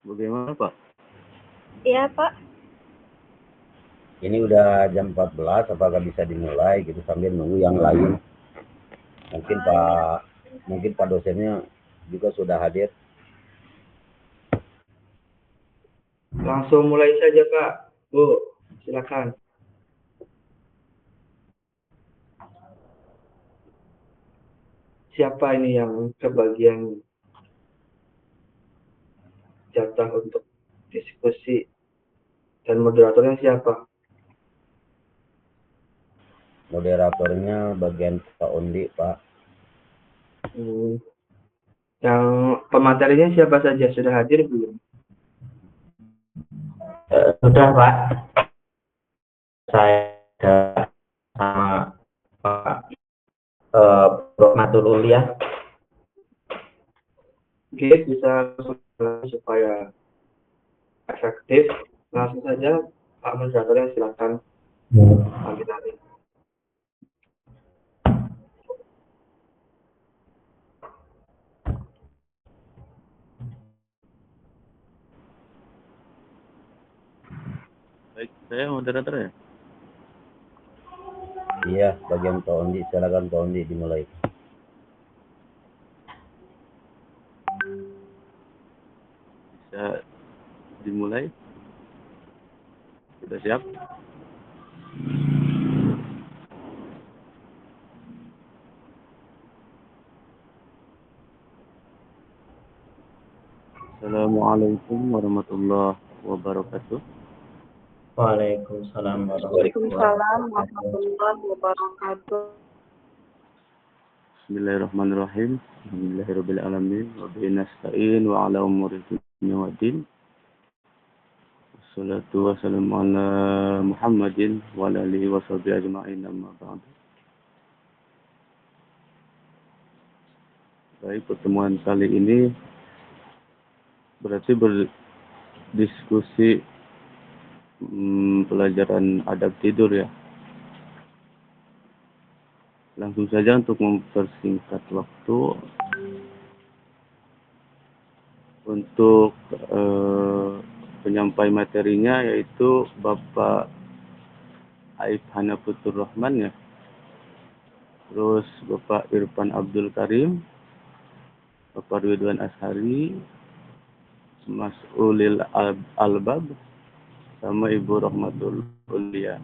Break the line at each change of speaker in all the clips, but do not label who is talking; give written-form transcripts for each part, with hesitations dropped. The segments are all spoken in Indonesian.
Bagaimana Pak?
Iya Pak.
Ini udah jam 14, apakah bisa dimulai gitu sambil nunggu yang lain. Mungkin
Iya.
Pak dosennya juga sudah hadir.
Langsung mulai saja Pak. Bu, silakan. Siapa ini yang kebagian jatah untuk diskusi dan moderatornya siapa?
Moderatornya bagian Pak Undi, Pak.
Yang pematerinya siapa saja? Sudah hadir belum?
Sudah Pak, saya sama Pak Prof. Matul Ulia.
Oke, bisa supaya efektif. Langsung saja Pak moderatornya silakan ambil alih.
Baik, saya moderator ya.
Iya, bagian Pak Undi. Silakan Pak Undi dimulai.
Bisa dimulai. Sudah siap? Assalamualaikum warahmatullahi wabarakatuh.
Waalaikumsalam
Waalaikumsalam warahmatullahi wabarakatuh.
Bismillahirrahmanirrahim. Alhamdulillahirabbil alamin wa bihi nasta'in wa ala umuri dunya waddin. Wassalatu wassalamu ala Muhammadin wa ala alihi washabihi ajma'in amma ba'du. Baik, pertemuan kali ini berarti berdiskusi pelajaran adab tidur ya. Langsung saja untuk mempersingkat waktu, untuk penyampai materinya yaitu Bapak Aib Hanafutur Rahman ya. Terus Bapak Irfan Abdul Karim, Bapak Ridwan Ashari, Mas Ulil Albab, sama Ibu Rahmatul Ulia.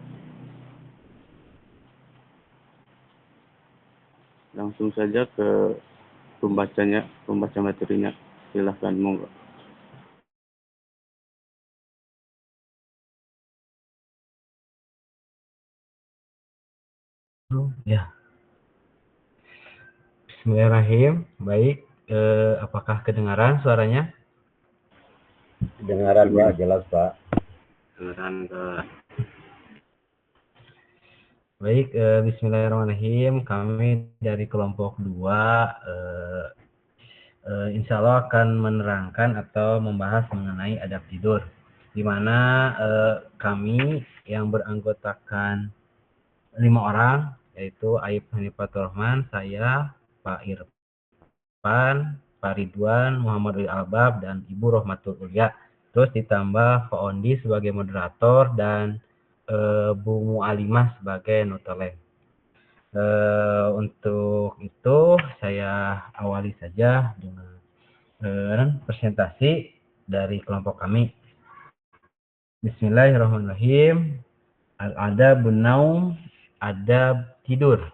Langsung saja ke pembaca materinya. Silahkan, monggo.
Ya. Bismillahirrahmanirrahim. Baik, apakah kedengaran suaranya?
Kedengaran Pak, jelas Pak.
Kedengaran Pak.
Baik, bismillahirrahmanirrahim. Kami dari kelompok 2 insya Allah akan menerangkan atau membahas mengenai adab tidur, di mana kami yang beranggotakan 5 orang, yaitu Aib Hanifatur Rahman, saya, Pak Irfan, Pak Ridwan, Muhammad Ulil Albab, dan Ibu Rahmatul Ulia. Terus ditambah Pak Ondi sebagai moderator dan Bu Mualimah sebagai notulen. Untuk itu saya awali saja dengan presentasi dari kelompok kami. Bismillahirrahmanirrahim. Al-adabun naum, adab tidur.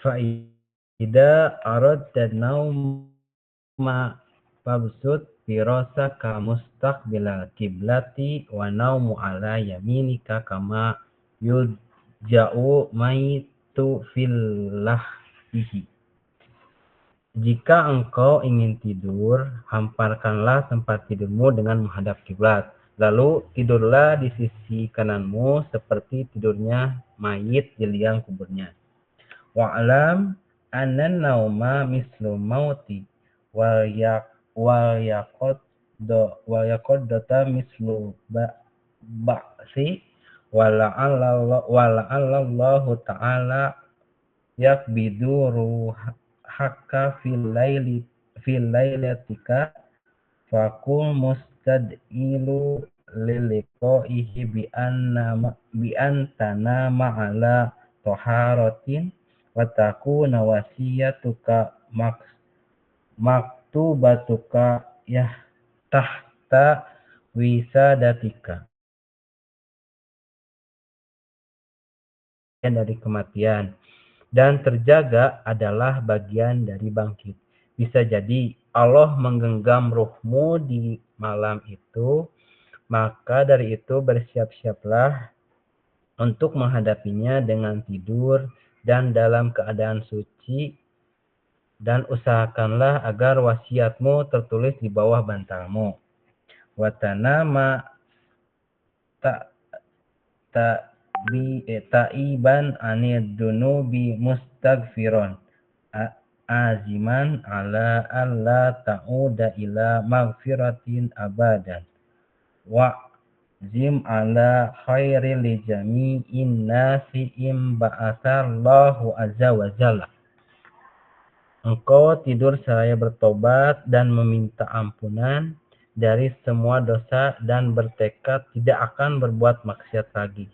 Fa'ida aradta nauma fabsut firasaka mustaqbilal kiblati wa naumu ala yaminika kama yuja'u maitu fil lahdihi. Jika engkau ingin tidur, hamparkanlah tempat tidurmu dengan menghadap kiblat. Lalu tidurlah di sisi kananmu seperti tidurnya mayit di liang kuburnya. Wa'lam annan nauma mislu mauti wal yaqaddata mislu ba'si wala'allahu ta'ala yakbidu ruhaka fil lailatika fakul mustad'ilu liliqaihi bi antana ma'ala taharatin wa takuna wasiyatuka maktubatuka tahta wisadatika dari kematian, dan terjaga adalah bagian dari bangkit. Bisa jadi Allah menggenggam ruhmu di malam itu, maka dari itu bersiap-siaplah untuk menghadapinya dengan tidur dan dalam keadaan suci, dan usahakanlah agar wasiatmu tertulis di bawah bantalmu. Watanama ta'iban anid dunubi mustaghfiron aziman ala alla ta'uda ila maghfiratin abadan wa zim ala khairi li jami'in nasi im ba'athallahu azza wa jalla. Engkau tidur seraya bertobat dan meminta ampunan dari semua dosa dan bertekad tidak akan berbuat maksiat lagi.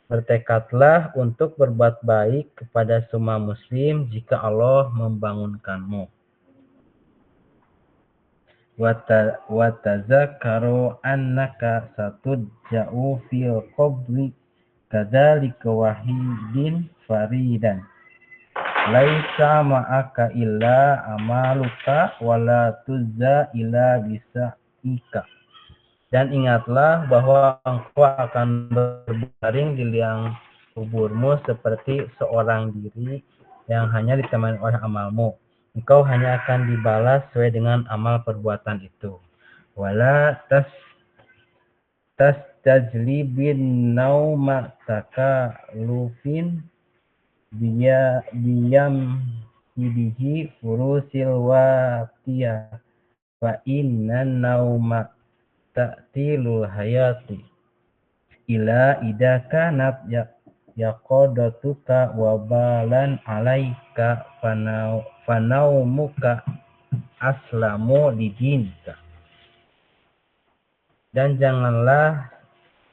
Bertekadlah untuk berbuat baik kepada semua muslim jika Allah membangunkanmu. Wa tazakkaru annaka satuja'u fil qabri kadzalika wahidin faridan. Laisa ma'aka illa amaluka wala tuzza illa bisa'ika. Dan ingatlah bahwa engkau akan berbaring di liang kuburmu seperti seorang diri yang hanya ditemani oleh amalmu. Engkau hanya akan dibalas sesuai dengan amal perbuatan itu. Wala tastajlibin nauma takalufin biyam hidihi furusil watiyah fa innan nauma ta'tilul hayati ila idaka kanat yaqadatuka wabalan alaika fanaumuka aslamu lidinka. Dan janganlah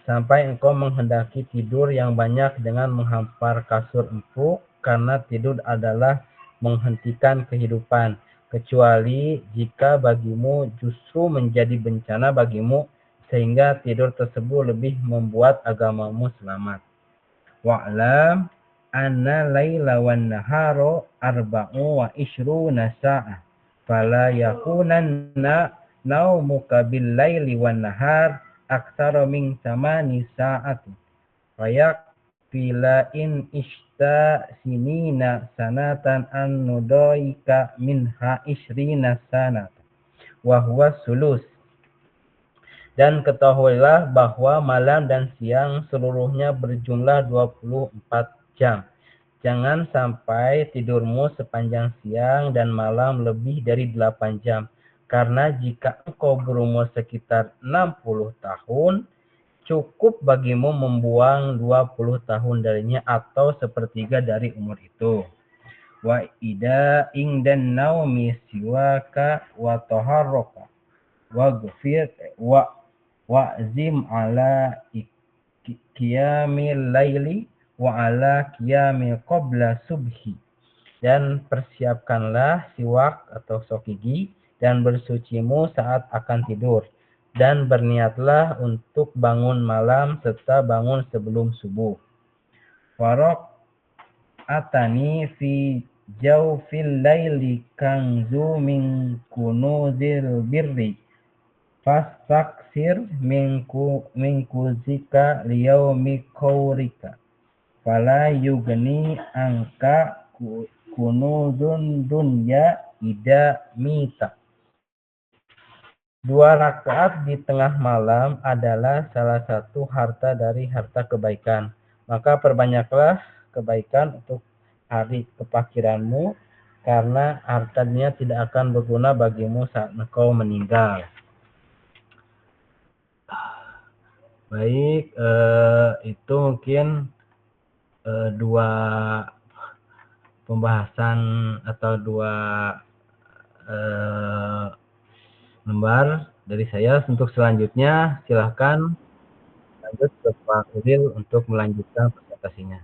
sampai engkau menghendaki tidur yang banyak dengan menghampar kasur empuk, karena tidur adalah menghentikan kehidupan, kecuali jika bagimu justru menjadi bencana bagimu, sehingga tidur tersebut lebih membuat agamamu selamat. Wa'lam anna laila wan nahara arba'u wa ishruna sa'ah fala yakunanna naumuka bil laili wan nahar aktsara min 8 sa'atin fayak fila in ishta sinina sanatan an nudaika minha ishrina sanat wa huwa sulus. Dan ketahuilah bahwa malam dan siang seluruhnya berjumlah 24 jam. Jangan sampai tidurmu sepanjang siang dan malam lebih dari 8 jam. Karena jika engkau berumur sekitar 60 tahun, cukup bagimu membuang 20 tahun darinya atau sepertiga dari umur itu. Wa ida ingdan naumi siwaka wa taharraka wa ghfir wa'zim ala qiyamil laili wa ala qiyamil qabla subhi. Dan persiapkanlah siwak atau gosok gigi dan bersucimu saat akan tidur, dan berniatlah untuk bangun malam serta bangun sebelum subuh. Faraq atani fi jawfil laili kanzu min kunuzil birri fastaksir minkuzika liyaumi kaurika fala yugni angka kunuzun dunya ida mita. 2 rakaat di tengah malam adalah salah satu harta dari harta kebaikan. Maka perbanyaklah kebaikan untuk hari kepakhiranmu, karena harta dunia tidak akan berguna bagimu saat engkau meninggal. Baik, itu mungkin dua pembahasan atau dua lembar dari saya. Untuk selanjutnya silahkan lanjut ke Pak Udil untuk melanjutkan presentasinya.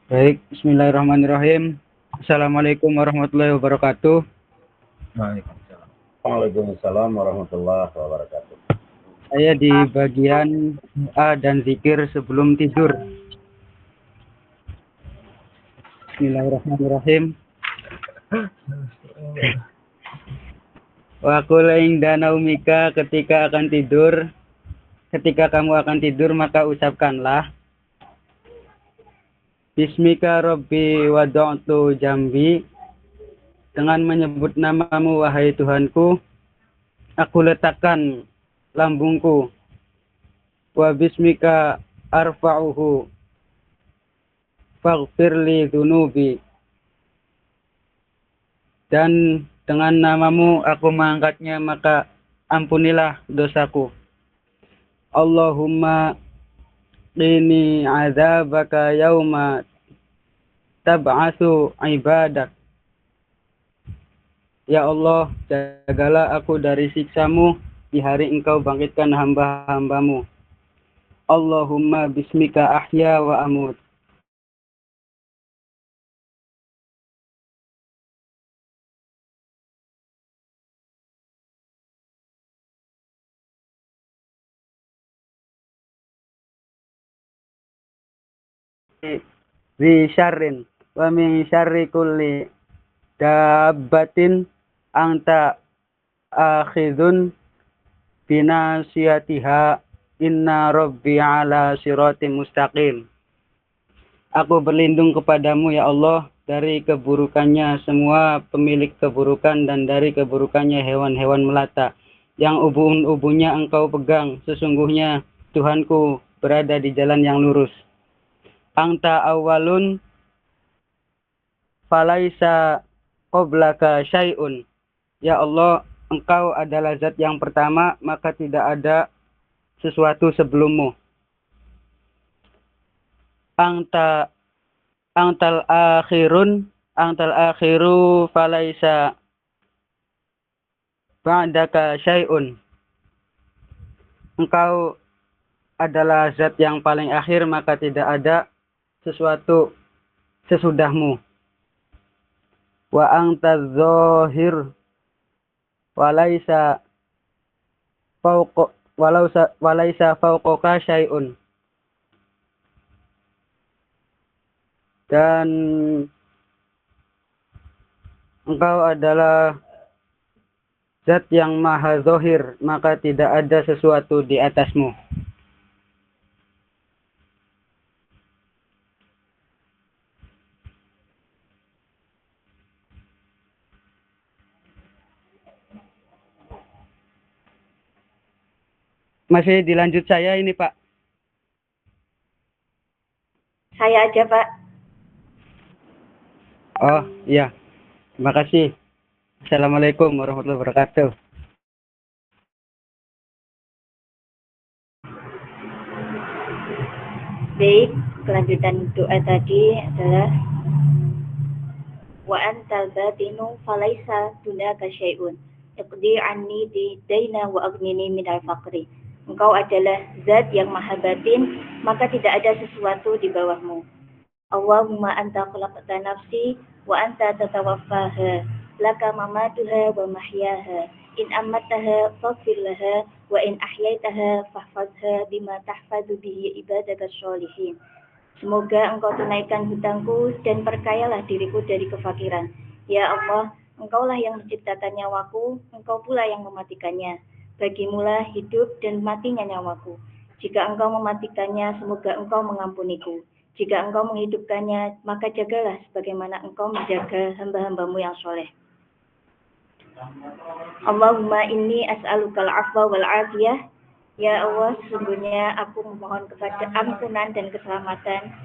Baik, bismillahirrahmanirrahim. Assalamualaikum warahmatullahi wabarakatuh.
Waalaikumsalam.
Waalaikumsalam warahmatullahi wabarakatuh.
Saya di bagian doa dan zikir sebelum tidur. Bismillahirrahmanirrahim. Wa qul inda naumika, ketika kamu akan tidur maka ucapkanlah Bismika Rabbi wada'tu jambi, dengan menyebut namamu wahai Tuhanku aku letakkan lambungku. Wa bismika arfa'uhu faghfirli dhunubi, dan dengan namamu aku mengangkatnya maka ampunilah dosaku. Allahumma qini azabaka yauma tab'atsu ibadak. Ya Allah, jagalah aku dari siksamu di hari engkau bangkitkan hamba-hambamu. Allahumma bismika ahya wa amut. Zi syarrin wa min syarri kulli dabbatin anta akhidun binasiyatiha inna rabbi ala siratim mustaqim. Aku berlindung kepadamu ya Allah dari keburukannya semua pemilik keburukan dan dari keburukannya hewan-hewan melata yang ubun-ubunnya engkau pegang. Sesungguhnya Tuhanku berada di jalan yang lurus. Anta awalun falaisa qoblaka syai'un. Ya Allah, engkau adalah zat yang pertama, maka tidak ada sesuatu sebelummu. Antal akhiru falaisa ba'daka syai'un. Engkau adalah zat yang paling akhir, maka tidak ada sesuatu sesudahmu. Wa antaz zahir walaisa fauqaka syai'un. Dan engkau adalah zat yang maha zahir, maka tidak ada sesuatu di atasmu. Masih dilanjut saya ini, Pak.
Saya aja, Pak.
Oh, iya. Terima kasih. Assalamualaikum warahmatullahi wabarakatuh.
Baik, kelanjutan doa tadi adalah wa antal batinu falaisa dunaka syai'un. Iqdi anni daina wa aghnini minal faqri. Engkau adalah zat yang maha batin, maka tidak ada sesuatu di bawahmu. Allahumma anta khalaqta nafsi wa anta tatawaffaha, laka mamatuha wa mahyaha, in amataha faghfir laha wa in ahyaitaha fahfazha bima tahfadzu bihi ibadaka sholihin. Semoga engkau tunaikan hutangku dan perkayalah diriku dari kefakiran. Ya Allah, engkaulah yang menciptakan nyawaku, engkau pula yang mematikannya. Bagimulah hidup dan matinya nyawaku. Jika engkau mematikannya, semoga engkau mengampuniku. Jika engkau menghidupkannya, maka jagalah sebagaimana engkau menjaga hamba-hambamu yang soleh. Allahumma inni as'alukal afwa wal afiyah. Ya Allah, sesungguhnya aku memohon kepada ampunan dan keselamatan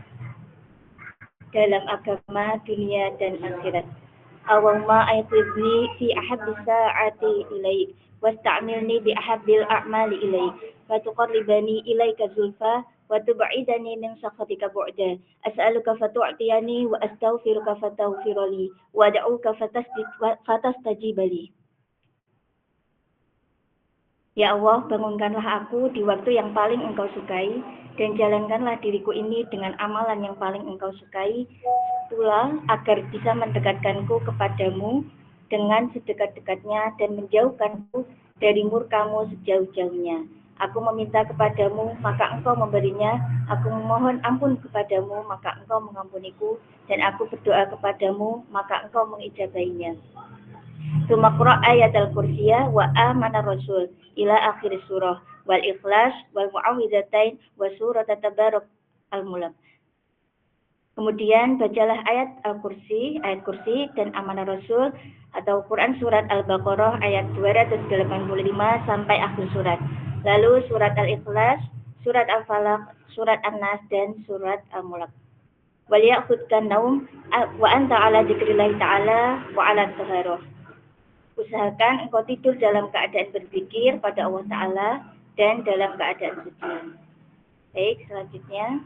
dalam agama, dunia, dan akhirat. Allahumma aitibni fi ahaddi sa'ati ilaik. واستعملني بأحب الأعمال إليك فتقربني إليك زلفى وتبعدني من سخطك بعدا أسألك فتعطيني وأستغفرك فتغفر لي وأدعوك فتستجيب لي. Ya Allah, bangunkanlah aku di waktu yang paling Engkau sukai, dan jalankanlah diriku ini dengan amalan yang paling Engkau sukai, pula agar bisa mendekatkanku kepadamu dengan sedekat-dekatnya dan menjauhkanku dari murkamu sejauh-jauhnya. Aku meminta kepadamu, maka Engkau memberinya. Aku memohon ampun kepadamu, maka Engkau mengampuniku. Dan aku berdoa kepadamu, maka Engkau mengijabahinya. Tumakra ayat al-kursiyah wa amana rasul ila akhir surah wal ikhlas wal mu'awwidzatain wa surat tabarak al-mulk. Kemudian bacalah ayat al-kursi, ayat kursi dan amanah rasul atau Quran surat al-baqarah ayat 285 sampai akhir surat. Lalu surat al-ikhlas, surat al-falaq, surat an-nas dan surat al-mulk. Wal ya'khudkan naum wa anta ala dzikrillah ta'ala wa ala taharah. Usahakan engkau tidur dalam keadaan berzikir pada Allah Ta'ala dan dalam keadaan suci. Baik, selanjutnya.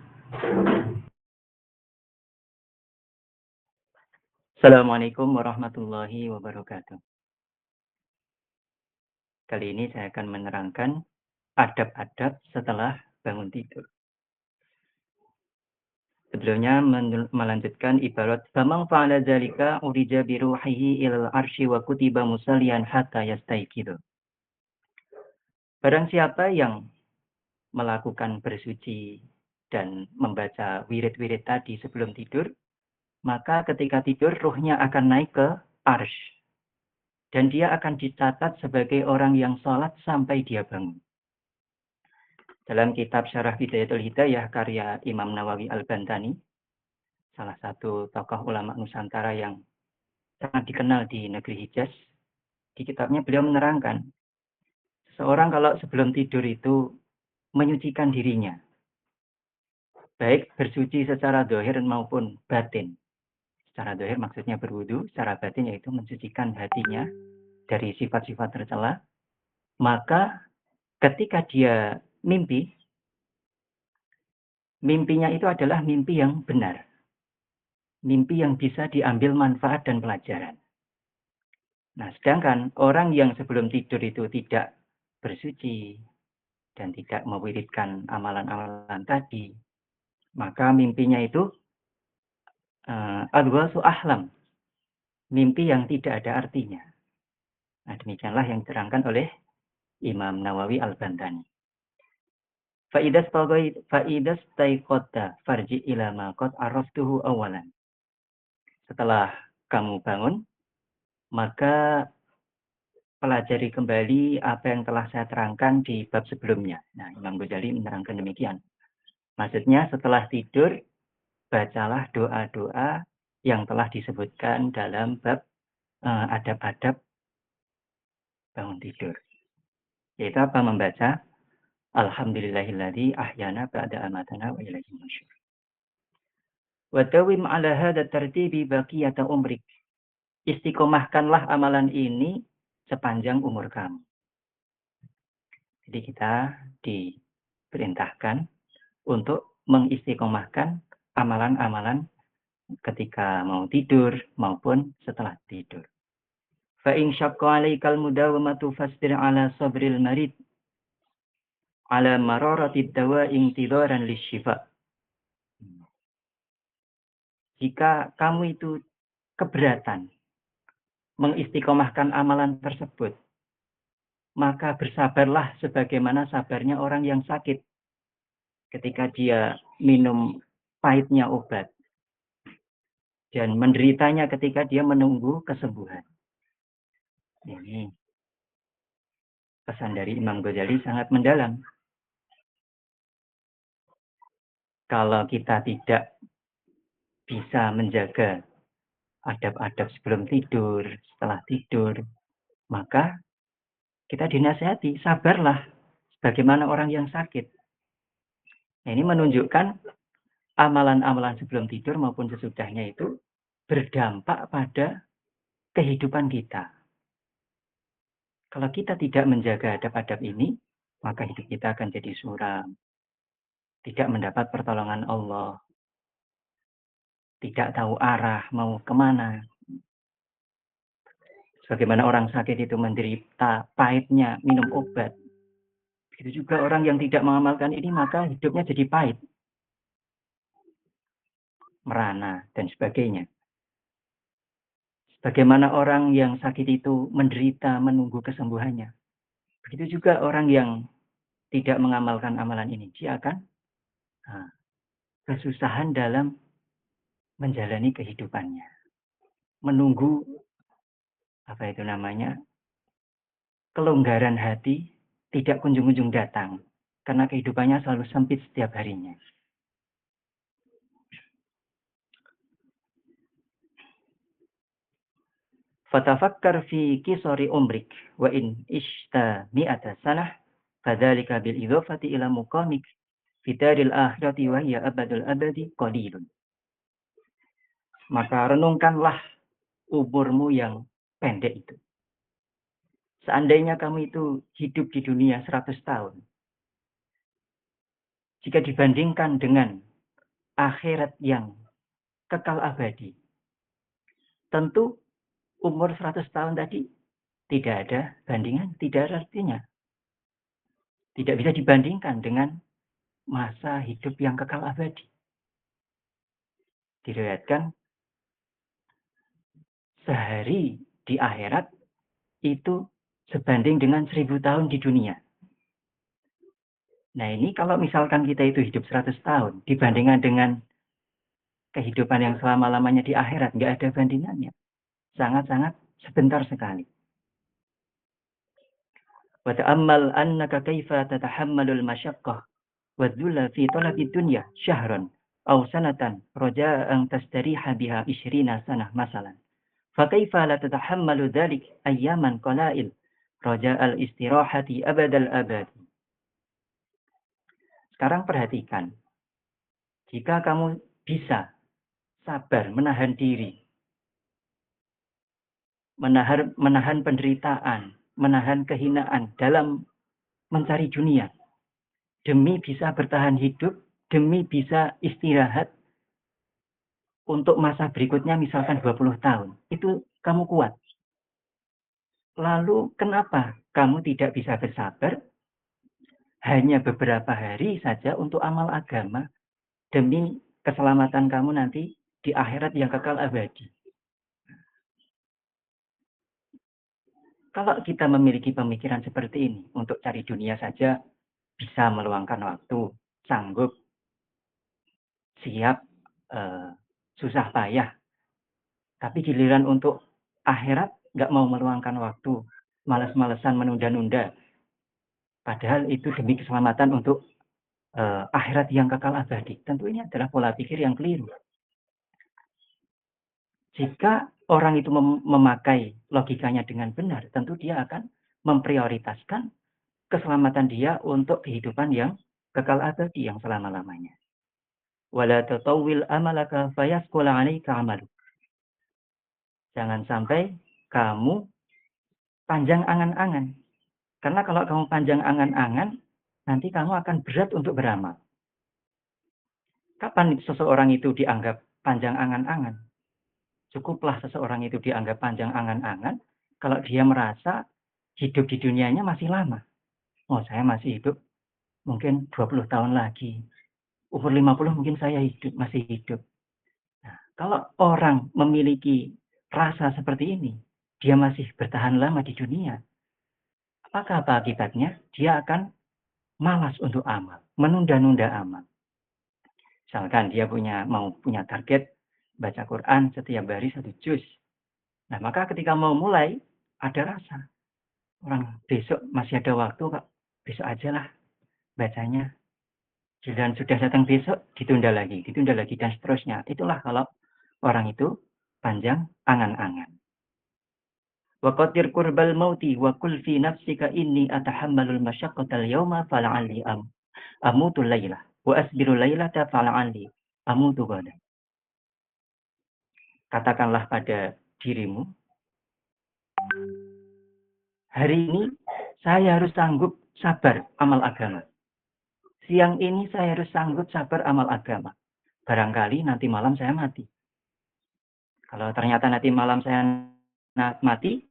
Assalamualaikum warahmatullahi wabarakatuh. Kali ini saya akan menerangkan adab-adab setelah bangun tidur. Sebelumnya melanjutkan ibarat famang fa'ala dzalika urija bi ruhihi ilal arsy wa kutiba musalliyan hatta yastaiqidu. Barang siapa yang melakukan bersuci dan membaca wirid-wirid tadi sebelum tidur, maka ketika tidur ruhnya akan naik ke arsy dan dia akan dicatat sebagai orang yang sholat sampai dia bangun. Dalam kitab Syarah Bidayatul Hidayah karya Imam Nawawi Al-Bantani, salah satu tokoh ulama Nusantara yang sangat dikenal di negeri Hijaz, di kitabnya beliau menerangkan, seorang kalau sebelum tidur itu menyucikan dirinya, baik bersuci secara zahir maupun batin. Secara zahir maksudnya berwudu, secara batin yaitu mensucikan hatinya dari sifat-sifat tercela, maka ketika dia mimpinya itu adalah mimpi yang benar. Mimpi yang bisa diambil manfaat dan pelajaran. Nah, sedangkan orang yang sebelum tidur itu tidak bersuci dan tidak mewiridkan amalan-amalan tadi, maka mimpinya itu adghasu ahlam. Mimpi yang tidak ada artinya. Nah, demikianlah yang diterangkan oleh Imam Nawawi Al-Bantani. Fa'idas taiqadta farji ila ma qad araftuhu awalan. Setelah kamu bangun, maka pelajari kembali apa yang telah saya terangkan di bab sebelumnya. Nah, Imam Ghazali menerangkan demikian. Maksudnya setelah tidur, bacalah doa-doa yang telah disebutkan dalam bab adab-adab bangun tidur. Yaitu apa? Membaca Alhamdulillahilladzi ahyana ba'da amatana wa ilaihi nusyur. Wa tawim ala hadha tartibi baqiyata umrik. Istiqomahkanlah amalan ini sepanjang umur kamu. Jadi kita diperintahkan untuk mengistiqomahkan amalan-amalan ketika mau tidur maupun setelah tidur. Fa in syaqqa 'alaikal mudawamatu fasbir 'ala sabril marid 'ala mararati dawa intidaran lisyifa. Jika kamu itu keberatan mengistiqomahkan amalan tersebut, maka bersabarlah sebagaimana sabarnya orang yang sakit ketika dia minum pahitnya obat dan menderitanya ketika dia menunggu kesembuhan. Ini pesan dari Imam Ghazali sangat mendalam. Kalau kita tidak bisa menjaga adab-adab sebelum tidur, setelah tidur, maka kita dinasihati, sabarlah sebagaimana orang yang sakit. Nah, ini menunjukkan amalan-amalan sebelum tidur maupun sesudahnya itu berdampak pada kehidupan kita. Kalau kita tidak menjaga adab-adab ini, maka hidup kita akan jadi suram. Tidak mendapat pertolongan Allah. Tidak tahu arah, mau kemana. Sebagaimana orang sakit itu menderita pahitnya minum obat. Begitu juga orang yang tidak mengamalkan ini, maka hidupnya jadi pahit. Merana, dan sebagainya. Bagaimana orang yang sakit itu menderita menunggu kesembuhannya. Begitu juga orang yang tidak mengamalkan amalan ini. Dia akan kesusahan dalam menjalani kehidupannya. Menunggu, kelonggaran hati tidak kunjung-kunjung datang. Karena kehidupannya selalu sempit setiap harinya. Fatafakkar fi kisari umrik wa in ishta mi'ata sanah fadzalika bil idhafati ila muqamik fi daril akhirati wa hiya abadul abadi qalilun. Maka renungkanlah umurmu yang pendek itu. Seandainya kamu itu hidup di dunia 100 tahun. Jika dibandingkan dengan akhirat yang kekal abadi. Tentu umur 100 tahun tadi tidak ada bandingan, tidak ada artinya. Tidak bisa dibandingkan dengan masa hidup yang kekal abadi. Diriwayatkan sehari di akhirat itu sebanding dengan 1000 tahun di dunia. Nah ini kalau misalkan kita itu hidup 100 tahun dibandingkan dengan kehidupan yang selama-lamanya di akhirat, nggak ada bandingannya. Sangat-sangat sebentar sekali. Wa ta'ammal annaka kaifa tatahammalul masyaqqah wa dhulla fi talabi dunya syahran aw sanatan raja'an tastariha biha 20 sanah masalan. Fa kaifa la tatahammalu dzalik ayyaman qalail raja'al istirahati abadal abadi. Sekarang perhatikan. Jika kamu bisa sabar menahan diri, menahan penderitaan, menahan kehinaan dalam mencari dunia, demi bisa bertahan hidup, demi bisa istirahat untuk masa berikutnya misalkan 20 tahun. Itu kamu kuat. Lalu kenapa kamu tidak bisa bersabar hanya beberapa hari saja untuk amal agama demi keselamatan kamu nanti di akhirat yang kekal abadi? Kalau kita memiliki pemikiran seperti ini, untuk cari dunia saja bisa meluangkan waktu, sanggup, siap, susah payah. Tapi giliran untuk akhirat nggak mau meluangkan waktu, malas-malesan menunda-nunda. Padahal itu demi keselamatan untuk akhirat yang kekal abadi. Tentu ini adalah pola pikir yang keliru. Jika orang itu memakai logikanya dengan benar, tentu dia akan memprioritaskan keselamatan dia untuk kehidupan yang kekal abadi yang selama-lamanya. Wala tatawwil amalaka fayasqula 'alaika 'amaluk. Jangan sampai kamu panjang angan-angan. Karena kalau kamu panjang angan-angan, nanti kamu akan berat untuk beramal. Kapan seseorang itu dianggap panjang angan-angan? Cukuplah seseorang itu dianggap panjang angan-angan kalau dia merasa hidup di dunianya masih lama. Oh, saya masih hidup mungkin 20 tahun lagi. Umur 50 mungkin saya masih hidup. Nah, kalau orang memiliki rasa seperti ini, dia masih bertahan lama di dunia. Apakah apa akibatnya? Dia akan malas untuk amal, menunda-nunda amal. Misalkan dia mau punya target baca Quran setiap hari 1 juz. Nah, maka ketika mau mulai, ada rasa. Orang besok masih ada waktu, kok. Besok aja lah bacanya. Dan sudah datang besok, ditunda lagi, dan seterusnya. Itulah kalau orang itu panjang angan-angan. Wa qadir qurbal mauti wa qul fi nafsika inni atahammalul masyaqqatal yawma fala'alli amutu laylah wa asbiru laylata fala'alli amutu ghadan. Katakanlah pada dirimu, Hari ini saya harus sanggup sabar amal agama. Siang ini saya harus sanggup sabar amal agama. Barangkali nanti malam saya mati. Kalau ternyata nanti malam saya mati,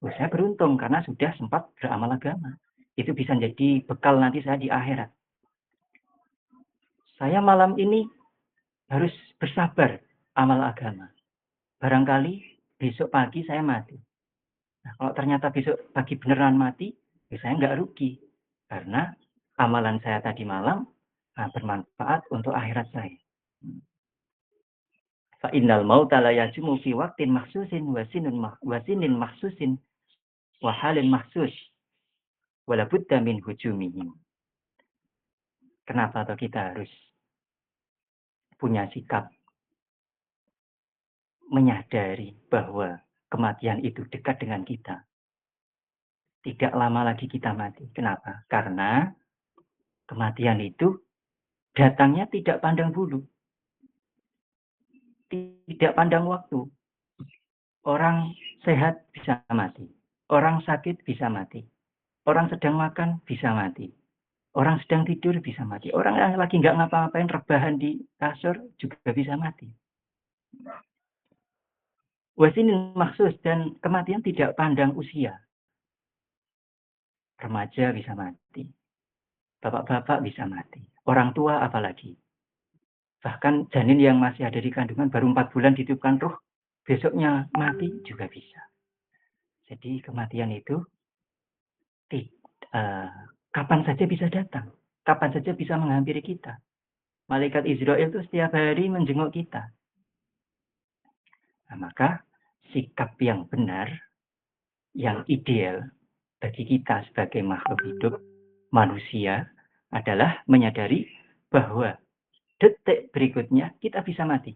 saya beruntung karena sudah sempat beramal agama. Itu bisa jadi bekal nanti saya di akhirat. Saya malam ini harus bersabar amal agama. Barangkali besok pagi saya mati. Nah, kalau ternyata besok pagi beneran mati, ya saya nggak rugi. Karena amalan saya tadi malam bermanfaat untuk akhirat saya. Fa innal mauta la yajumu fi waqtin mahsusin wa sinin mahsusin wa halin mahsus wala budda min hujumihim. Kenapa toh kita harus punya sikap menyadari bahwa kematian itu dekat dengan kita. Tidak lama lagi kita mati. Kenapa? Karena kematian itu datangnya tidak pandang bulu. Tidak pandang waktu. Orang sehat bisa mati. Orang sakit bisa mati. Orang sedang makan bisa mati. Orang sedang tidur bisa mati. Orang yang lagi nggak ngapa-ngapain rebahan di kasur juga bisa mati. Wasinin maksus dan kematian tidak pandang usia. Remaja bisa mati. Bapak-bapak bisa mati. Orang tua apalagi. Bahkan janin yang masih ada di kandungan baru 4 bulan ditiupkan ruh. Besoknya mati juga bisa. Jadi kematian itu kapan saja bisa datang. Kapan saja bisa menghampiri kita. Malaikat Israel itu setiap hari menjenguk kita. Nah, maka sikap yang benar, yang ideal bagi kita sebagai makhluk hidup manusia adalah menyadari bahwa detik berikutnya kita bisa mati.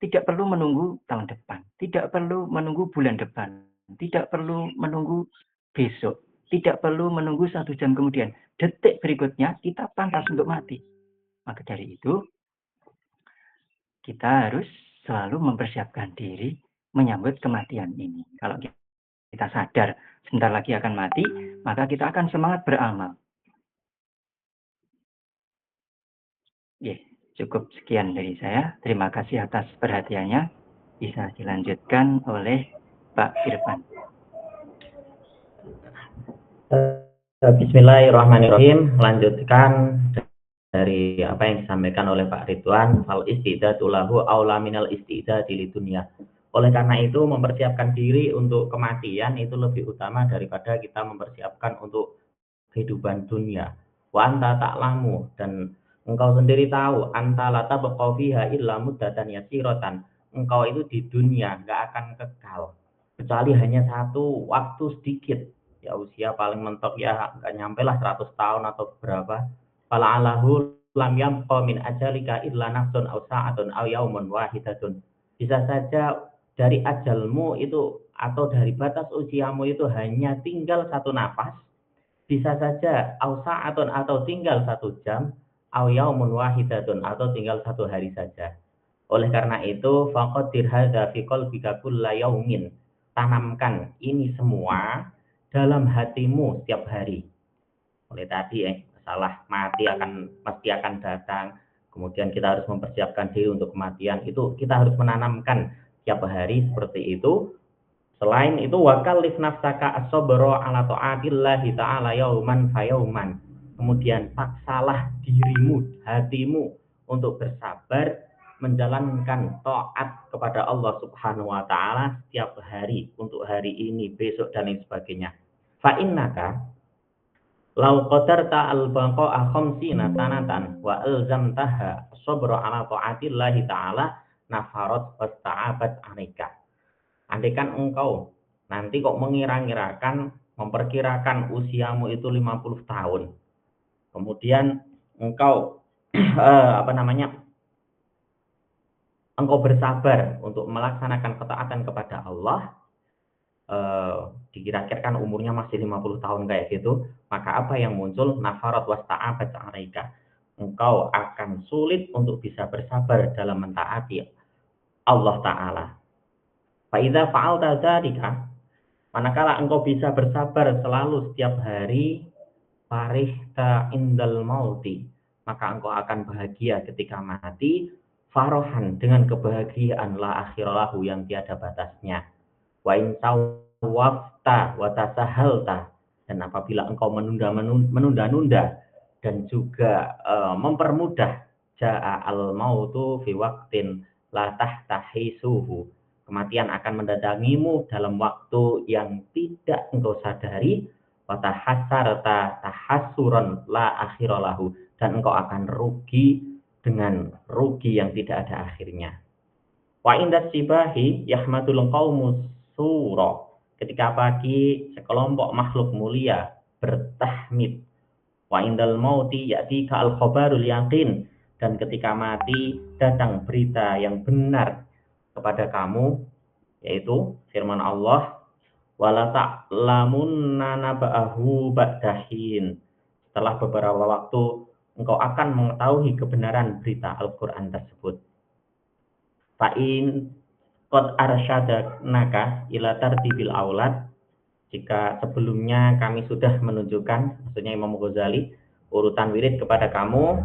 Tidak perlu menunggu tahun depan, tidak perlu menunggu bulan depan, tidak perlu menunggu besok, tidak perlu menunggu 1 jam kemudian. Detik berikutnya kita pantas untuk mati. Maka dari itu kita harus selalu mempersiapkan diri menyambut kematian ini. Kalau kita sadar sebentar lagi akan mati, maka kita akan semangat beramal. Cukup sekian dari saya. Terima kasih atas perhatiannya. Bisa dilanjutkan oleh Pak Irfan.
Bismillahirrahmanirrahim. Lanjutkan dari apa yang disampaikan oleh Pak Ridwan. Fal istidatu lahu aula minal istidati lidunya. Oleh karena itu mempersiapkan diri untuk kematian itu lebih utama daripada kita mempersiapkan untuk kehidupan dunia. Wa anta ta'lamu, dan engkau sendiri tahu, anta la tabqa fiha illa muddatan yasiratan. Engkau itu di dunia enggak akan kekal kecuali hanya satu waktu sedikit. Ya usia paling mentok ya enggak nyampe lah 100 tahun atau berapa. Fala alahu lam yamqa min ajalika illa nafsun aw sa'atun aw yaumun wahidatun. Bisa saja dari ajalmu itu atau dari batas usiamu itu hanya tinggal satu nafas. Bisa saja aw sa'atun atau tinggal 1 jam, aw yaumun wahidatun atau tinggal 1 hari saja. Oleh karena itu, faqadir hadza fi qalbika kulla yaumin. Tanamkan ini semua dalam hatimu setiap hari. Oleh tadi masalah mati pasti akan datang. Kemudian kita harus mempersiapkan diri untuk kematian. Itu kita harus menanamkan setiap hari seperti itu. Selain itu, wakallif nafsaka as-sabra ala ta'atillahi ta'ala yauman fa yauman. Kemudian paksalah dirimu, hatimu untuk bersabar menjalankan taat kepada Allah Subhanahu wa taala setiap hari, untuk hari ini, besok dan lain sebagainya. Fa innaka law qadarta al-baqa'a khamsina sanatan wa alzamtaha sabra ala ta'atillahi ta'ala nafarat wasta'abat 'alaika. Andaikan engkau nanti kok mengira-ngirakan, memperkirakan usiamu itu 50 tahun. Kemudian engkau engkau bersabar untuk melaksanakan ketaatan kepada Allah, dikira-kirakan umurnya masih 50 tahun kayak gitu, maka apa yang muncul? Nafarat wasta'abat 'alaika. Engkau akan sulit untuk bisa bersabar dalam mentaati Allah Ta'ala. Fa idza fa'alta dzalika, Manakala engkau bisa bersabar selalu setiap hari, farihta indal mauti, maka engkau akan bahagia ketika mati, farohan dengan kebahagiaan la akhiralahu yang tiada batasnya. Wa in tawafta wa tasahalta, dan apabila engkau menunda-nunda dan juga mempermudah, jaa al mautu fi waqtin la tahtahisuhu, kematian akan mendatangimu dalam waktu yang tidak engkau sadari, wa tahassarta tahassuran la akhiralahu, dan engkau akan rugi dengan rugi yang tidak ada akhirnya. Wa indas sibahi yahmadul qaumus sura, ketika pagi sekelompok makhluk mulia bertahmid. Wa indal mauti ya'tika al khabarul yaqin, dan ketika mati datang berita yang benar kepada kamu, yaitu firman Allah, wala ta'lamunna naba'ahu ba'dahin, setelah beberapa waktu engkau akan mengetahui kebenaran berita Al-Qur'an tersebut. Fa'in qad arsyadnaka ila tartibil aulad, jika sebelumnya kami sudah menunjukkan, maksudnya Imam Ghazali, urutan wirid kepada kamu,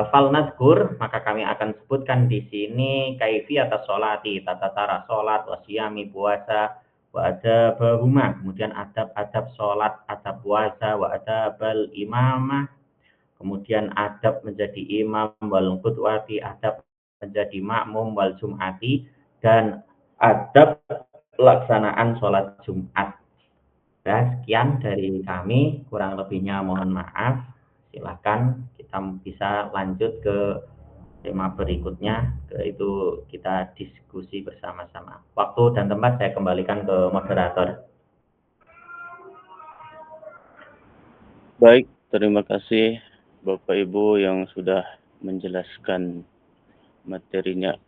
fal nadkur, maka kami akan sebutkan di sini kaifiyat sholati, tata cara sholat, wasyami puasa, wa adabahuma, kemudian adab-adab sholat, adab puasa, wa adabal imamah, kemudian adab menjadi imam, wal qudwati, adab menjadi makmum, wal jum'ati, dan adab pelaksanaan sholat Jumat. Ya, sekian dari kami, kurang lebihnya mohon maaf. Silakan kita bisa lanjut ke tema berikutnya, yaitu kita diskusi bersama-sama. Waktu dan tempat saya kembalikan ke moderator.
Baik, terima kasih Bapak Ibu yang sudah menjelaskan materinya.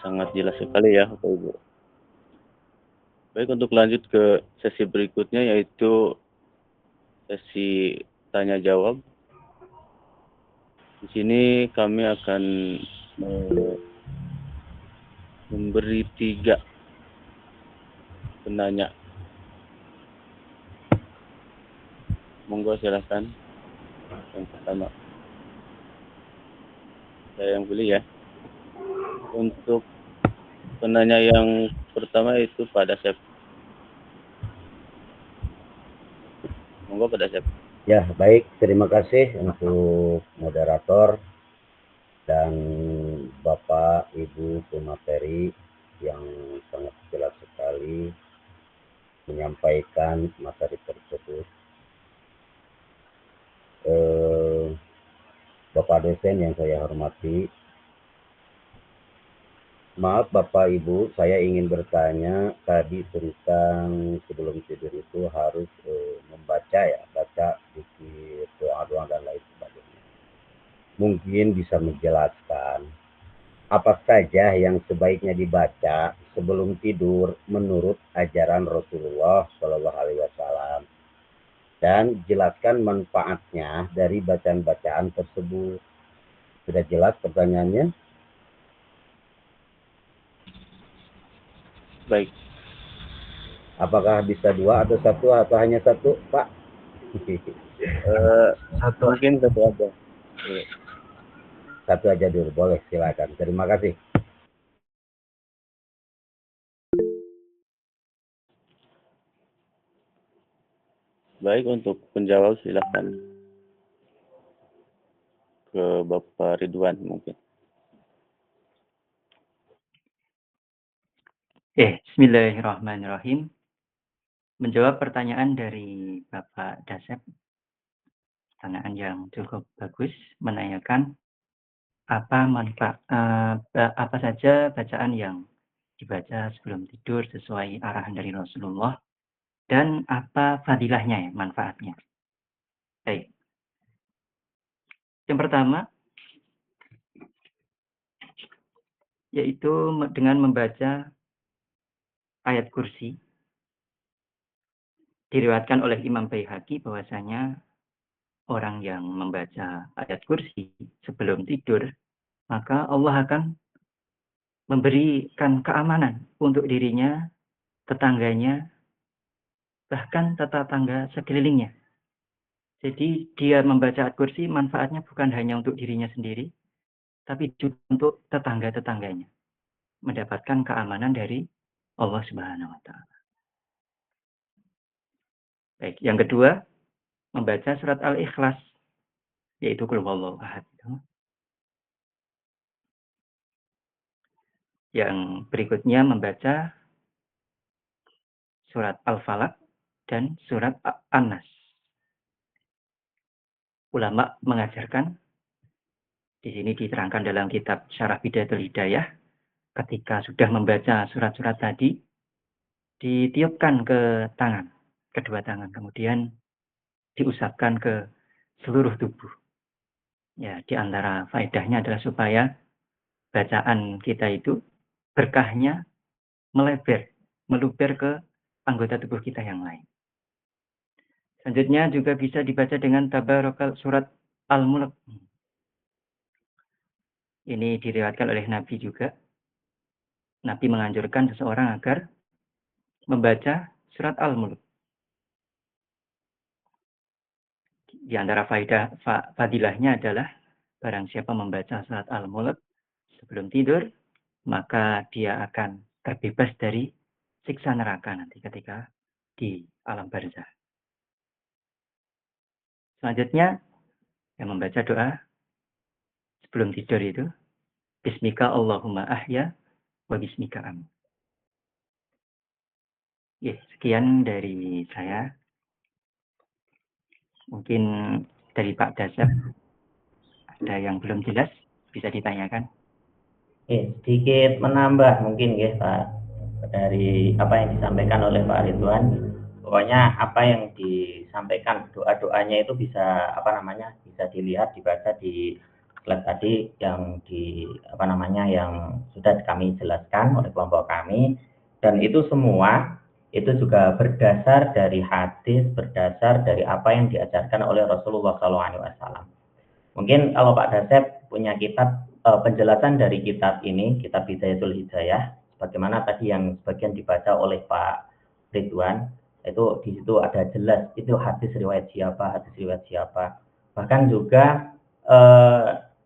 Sangat jelas sekali ya Bapak Ibu. Baik, untuk lanjut ke sesi berikutnya, yaitu sesi tanya jawab. Di sini kami akan memberi 3 penanya. Monggo silakan. Yang pertama, saya yang pilih ya. Untuk penanya yang pertama itu Pak Dasep. Monggo Pak Dasep.
Ya, baik. Terima kasih untuk moderator dan Bapak Ibu pemateri yang sangat jelas sekali menyampaikan materi tersebut. Bapak dosen yang saya hormati, maaf Bapak Ibu, saya ingin bertanya tadi tentang sebelum tidur itu harus membaca ya, baca zikir, doa-doa dan lain sebagainya. Mungkin bisa menjelaskan apa saja yang sebaiknya dibaca sebelum tidur menurut ajaran Rasulullah Shallallahu Alaihi Wasallam, dan jelaskan manfaatnya dari bacaan-bacaan tersebut. Sudah jelas pertanyaannya?
Baik.
Apakah bisa 2 atau 1 atau hanya 1, Pak?
Mungkin 1 aja.
1 aja dulu, boleh, silakan. Terima kasih.
Baik, untuk penjawab silakan ke Bapak Ridwan mungkin.
Bismillahirrahmanirrahim. Menjawab pertanyaan dari Bapak Dasep, pertanyaan yang cukup bagus, menanyakan apa saja bacaan yang dibaca sebelum tidur sesuai arahan dari Rasulullah, dan apa fadilahnya ya, manfaatnya. Baik. Yang pertama, yaitu dengan membaca ayat kursi. Diriwayatkan oleh Imam Baihaqi bahwasanya orang yang membaca ayat kursi sebelum tidur, maka Allah akan memberikan keamanan untuk dirinya, tetangganya, bahkan tata tangga sekelilingnya. Jadi dia membaca ayat kursi manfaatnya bukan hanya untuk dirinya sendiri, tapi juga untuk tetangga-tetangganya. Mendapatkan keamanan dari Allah Subhanahu wa Ta'ala. Baik, yang kedua, membaca surat Al-Ikhlas, yaitu Qul Huwallahu Ahad. Yang berikutnya membaca surat Al-Falaq dan surat An-Nas. Ulama mengajarkan, di sini diterangkan dalam kitab Syarah Bidayatul Hidayah, ketika sudah membaca surat-surat tadi, ditiupkan ke tangan, kedua tangan, kemudian diusapkan ke seluruh tubuh. Ya, di antara faedahnya adalah supaya bacaan kita itu berkahnya meluber ke anggota tubuh kita yang lain. Selanjutnya juga bisa dibaca dengan tabarakal surat Al-Mulk. Ini diriwayatkan oleh Nabi juga. Nabi menganjurkan seseorang agar membaca surat Al-Mulk. Di antara fadilahnya adalah barang siapa membaca surat Al-Mulk sebelum tidur, maka dia akan terbebas dari siksa neraka nanti ketika di alam barzah. Selanjutnya, yang membaca doa sebelum tidur itu, Bismika Allahumma ahya wa bismika amin. Ya, sekian dari saya. Mungkin dari Pak Dasep ada yang belum jelas, bisa ditanyakan.
Sedikit menambah mungkin ya Pak, dari apa yang disampaikan oleh Pak Ridwan. Pokoknya apa yang disampaikan doa-doanya itu bisa bisa dilihat, dibaca di slide tadi yang yang sudah kami jelaskan oleh kelompok kami, dan itu semua itu juga berdasar dari hadis, berdasar dari apa yang diajarkan oleh Rasulullah SAW. Mungkin kalau Pak Dasep punya kitab penjelasan dari kitab ini, kitab Bidayatul Hidayah, bagaimana tadi yang sebagian dibaca oleh Pak Ridwan, itu di situ ada jelas itu hadis riwayat siapa. Bahkan juga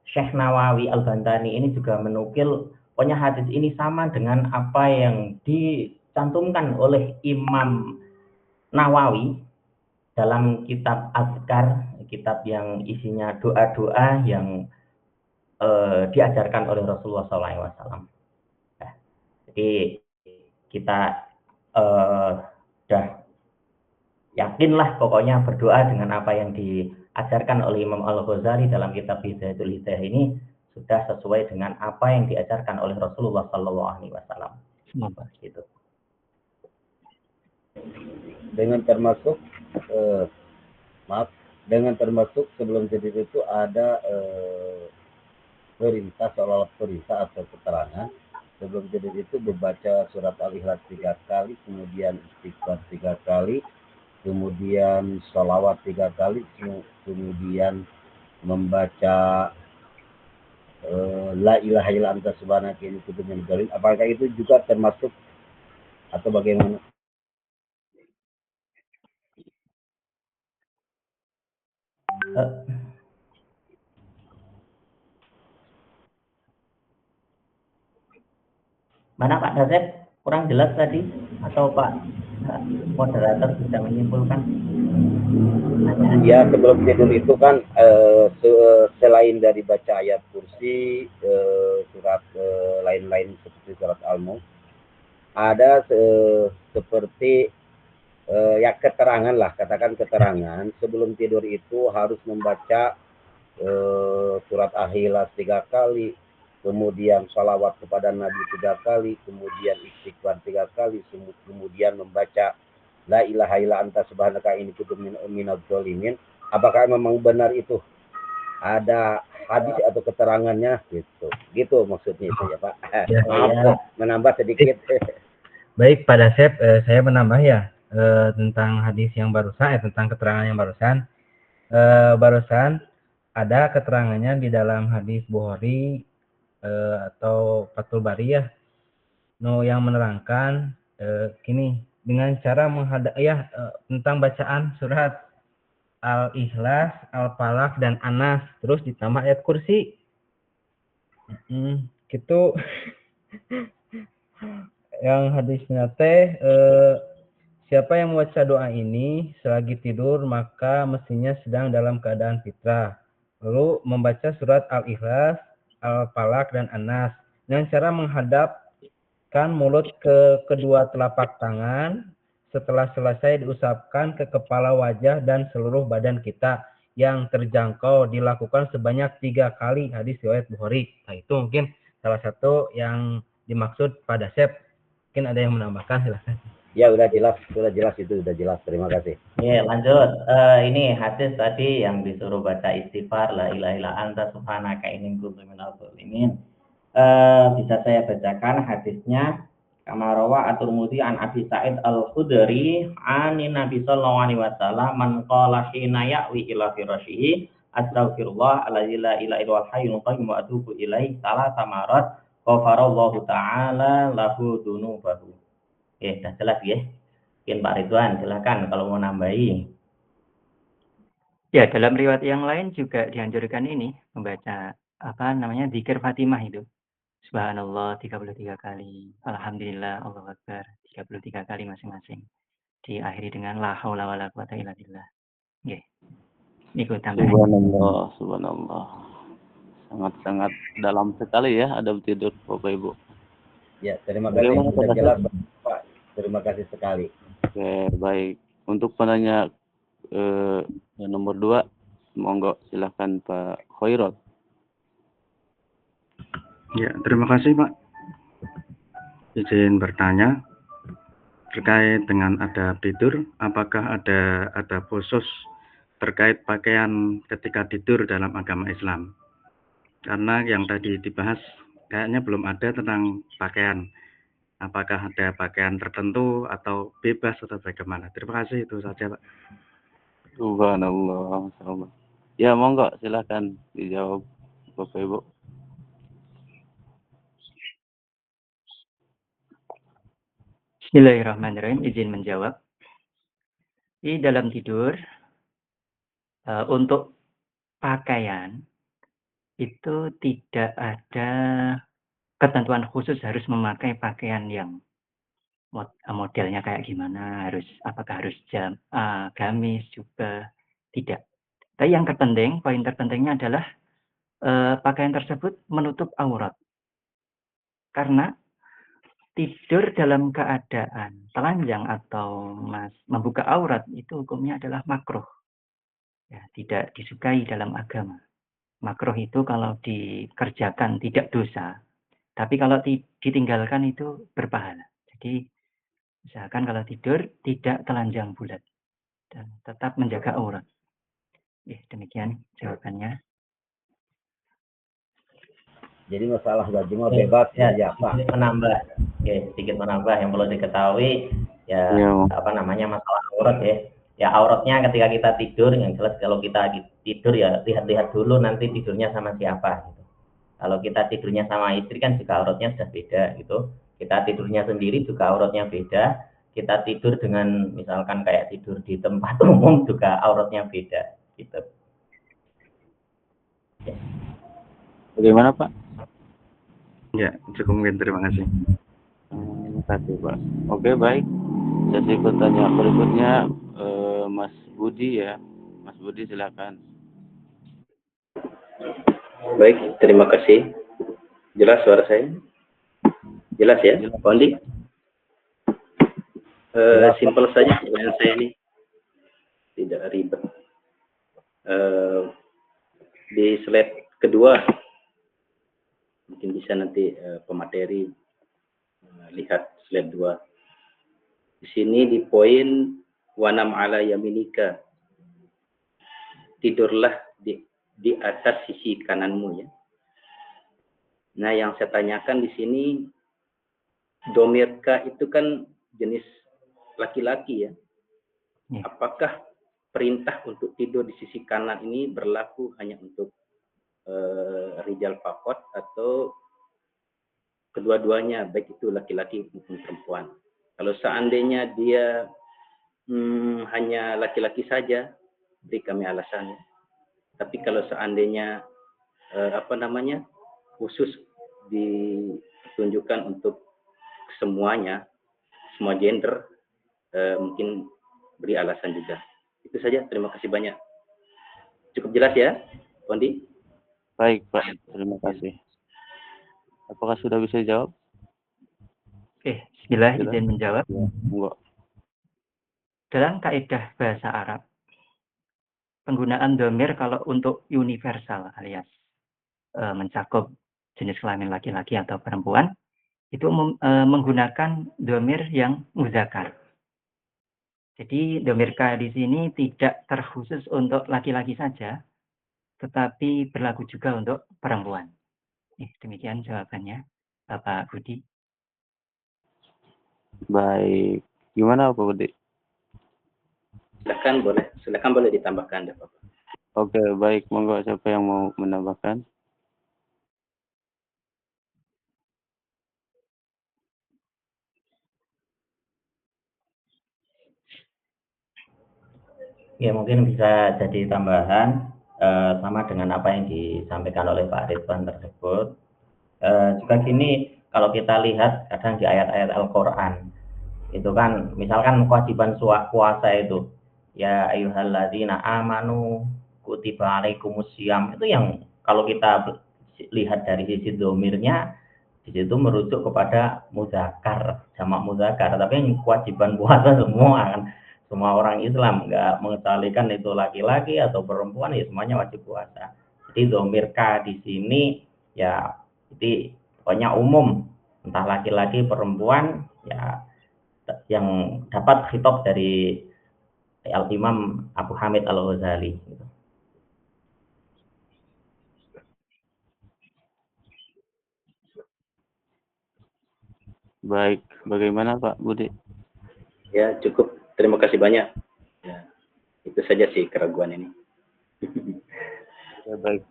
Syekh Nawawi Al-Bantani ini juga menukil, pokoknya hadis ini sama dengan apa yang dicantumkan oleh Imam Nawawi dalam kitab Azkar, kitab yang isinya doa-doa yang diajarkan oleh Rasulullah SAW. Nah, jadi kita sudah yakinlah pokoknya berdoa dengan apa yang diajarkan oleh Imam Al-Ghazali dalam kitab Bidayatul Hidayah ini sudah sesuai dengan apa yang diajarkan oleh Rasulullah SAW. Semoga gitu.
Dengan termasuk termasuk sebelum tidur itu ada perintah, seolah-olah perintah atau keterangan. Sebelum tidur itu membaca surat Al-Ikhlas 3 kali, kemudian istighfar 3 kali, kemudian sholawat 3 kali, kemudian membaca la ilaha illa anta subhanaka inni kuntu minadz dzalimin. Apakah itu juga termasuk atau bagaimana?
Mana Pak Dasep? Kurang jelas tadi? Atau Pak moderator bisa menyimpulkan?
Ya, sebelum tidur itu kan selain dari baca ayat kursi, surat lain-lain seperti surat Al-Mulk, ada seperti ya keterangan lah, katakan keterangan sebelum tidur itu harus membaca surat Al-Ikhlas 3 kali, kemudian sholawat kepada Nabi 3 kali, kemudian istighfar 3 kali, kemudian membaca la ilaha illa anta subhanaka inni kuntu minadz dzalimin. Apakah memang benar itu ada hadis atau keterangannya gitu maksudnya itu ya Pak. Maaf menambah sedikit.
Baik Pak Dasep, saya menambah ya tentang hadis yang barusan, tentang keterangan yang barusan. Barusan ada keterangannya di dalam hadis Bukhari atau Fathul Bari ya, yang menerangkan gini, dengan cara tentang bacaan surat Al-Ikhlas, Al-Falaq, dan Anas, terus ditambah ayat kursi. Gitu. Yang hadisnya teh siapa yang membaca doa ini selagi tidur maka mestinya sedang dalam keadaan fitrah. Lalu membaca surat Al-Ikhlas, Al-Falaq, dan Anas dengan cara menghadapkan mulut ke kedua telapak tangan. Setelah selesai diusapkan ke kepala, wajah, dan seluruh badan kita yang terjangkau, dilakukan sebanyak 3 kali. Hadis riwayat Bukhari. Nah, itu mungkin salah satu yang dimaksud pada Syekh. Mungkin ada yang menambahkan, silahkan.
Ya, udah jelas itu, udah jelas. Terima kasih.
Ya, lanjut. Ini hadis tadi yang disuruh baca istighfar, la ilaha illa anta subhanaka inni kuntu minadz dzalimin. Bisa saya bacakan hadisnya. Kama rawa at-Tirmidzi an Abi Sa'id Al-Khudri anin Nabi sallallahu alaihi wasallam man qala hina ya'wi ila firashihi astaghfirullah alladzi la ilaha illa huwal hayyul qayyum wa atubu ilaihi salasa marat ghafarallahu ta'ala lahu dzunubahu. Oke, sudah jelas ya. Mungkin Pak Ridwan silakan kalau mau nambahi.
Ya, dalam riwayat yang lain juga dianjurkan ini membaca zikir Fatimah itu. Subhanallah 33 kali, Alhamdulillah, Allahu Akbar 33 kali masing-masing. Diakhiri dengan la haula wala quwata illa billah. Nggih. Niku tambahan.
Subhanallah, subhanallah. Sangat-sangat dalam sekali ya adab tidur Bapak Ibu.
Ya, terima kasih. Sudah jelas, Pak. Terima kasih sekali.
Oke, baik. Untuk penanya yang nomor 2, monggo silahkan Pak Khairot.
Ya, terima kasih Pak. Izin bertanya terkait dengan adab tidur, apakah ada adab khusus terkait pakaian ketika tidur dalam agama Islam? Karena yang tadi dibahas kayaknya belum ada tentang pakaian. Apakah ada pakaian tertentu atau bebas atau bagaimana? Terima kasih, itu saja Pak.
Subhanallah. Ya, monggo silahkan dijawab Bapak Ibu.
Bismillahirrahmanirrahim, izin menjawab. Di dalam tidur, untuk pakaian, itu tidak ada ketentuan khusus harus memakai pakaian yang modelnya kayak gimana, apakah harus gamis juga, tidak. Tapi yang terpenting, poin terpentingnya adalah pakaian tersebut menutup aurat. Karena tidur dalam keadaan telanjang atau membuka aurat itu hukumnya adalah makruh. Ya, tidak disukai dalam agama. Makruh itu kalau dikerjakan tidak dosa, tapi kalau ditinggalkan itu berpahala. Jadi misalkan kalau tidur tidak telanjang bulat dan tetap menjaga aurat. Demikian jawabannya.
Jadi masalah baju bebas ya Pak.
Sedikit menambah yang perlu diketahui masalah aurat ya. Ya auratnya ketika kita tidur, yang jelas kalau kita tidur ya lihat-lihat dulu nanti tidurnya sama siapa gitu. Kalau kita tidurnya sama istri kan juga auratnya sudah beda gitu. Kita tidurnya sendiri juga auratnya beda. Kita tidur dengan misalkan kayak tidur di tempat umum juga auratnya beda gitu.
Bagaimana Pak?
Ya, cukup mungkin, terima kasih.
Terima kasih Pak. Oke, baik. Sesi pertanyaan berikutnya Mas Budi ya. Mas Budi silakan.
Baik, terima kasih. Jelas suara saya? Jelas ya, Pak Andi? Simpel saja pertanyaan saya ini. Tidak ribet. Di slide kedua, mungkin bisa nanti pemateri lihat slide 2. Di sini di poin wanam ala yaminika, tidurlah di atas sisi kananmu ya. Nah, yang saya tanyakan di sini, domirka itu kan jenis laki-laki ya. Apakah perintah untuk tidur di sisi kanan ini berlaku hanya untuk rijal fakot atau kedua-duanya, baik itu laki-laki maupun perempuan? Kalau seandainya dia hanya laki-laki saja, beri kami alasannya. Tapi kalau seandainya khusus ditunjukkan untuk semuanya, semua gender, mungkin beri alasan juga. Itu saja. Terima kasih banyak. Cukup jelas ya, Pondi?
Baik, Pak. Terima kasih. Apakah sudah bisa dijawab?
Oke, bismillah, izin menjawab.
Ya, enggak.
Dalam kaidah bahasa Arab, penggunaan domir kalau untuk universal alias mencakup jenis kelamin laki-laki atau perempuan, itu menggunakan domir yang muzakkar. Jadi domir ka di sini tidak terkhusus untuk laki-laki saja, tetapi berlaku juga untuk perempuan. Demikian jawabannya, Bapak Budi.
Baik. Gimana Pak Budi?
Silakan boleh ditambahkan, Bapak.
Oke, baik. Monggo, siapa yang mau menambahkan?
Ya, mungkin bisa jadi tambahan sama dengan apa yang disampaikan oleh Pak Ridwan tersebut. Juga gini, kalau kita lihat kadang di ayat-ayat Al-Quran, itu kan misalkan kewajiban puasa itu, ya ayyuhalladzina amanu kutiba alaikumusiyam, itu yang kalau kita lihat dari sisi domirnya, di situ merujuk kepada muzakkar, jamak muzakkar, tapi yang kewajiban puasa semua kan, semua orang Islam, nggak mengecualikan itu laki-laki atau perempuan, ya semuanya wajib puasa. Jadi domir ka di sini ya jadi pokoknya umum, entah laki-laki perempuan ya, yang dapat khitab dari Al-Imam Abu Hamid Al-Ghazali gitu.
Baik, bagaimana Pak Budi?
Ya, cukup. Terima kasih banyak. Ya, itu saja sih keraguan ini.
Ya, baik.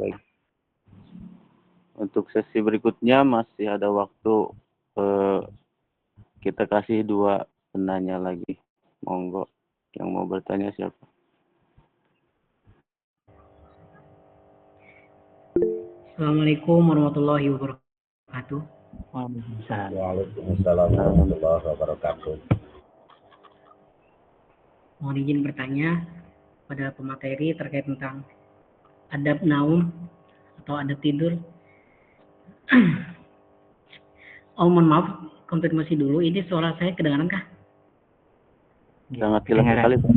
Untuk sesi berikutnya masih ada waktu, kita kasih 2 penanya lagi. Monggo, yang mau bertanya siapa?
Assalamualaikum warahmatullahi wabarakatuh.
Waalaikumsalam warahmatullahi wabarakatuh.
Mohon izin bertanya pada pemateri terkait tentang adab naum atau adab tidur. Oh, mohon maaf, konfirmasi dulu. Ini suara saya kedengaran kah?
Sangat jelas sekali, Pak.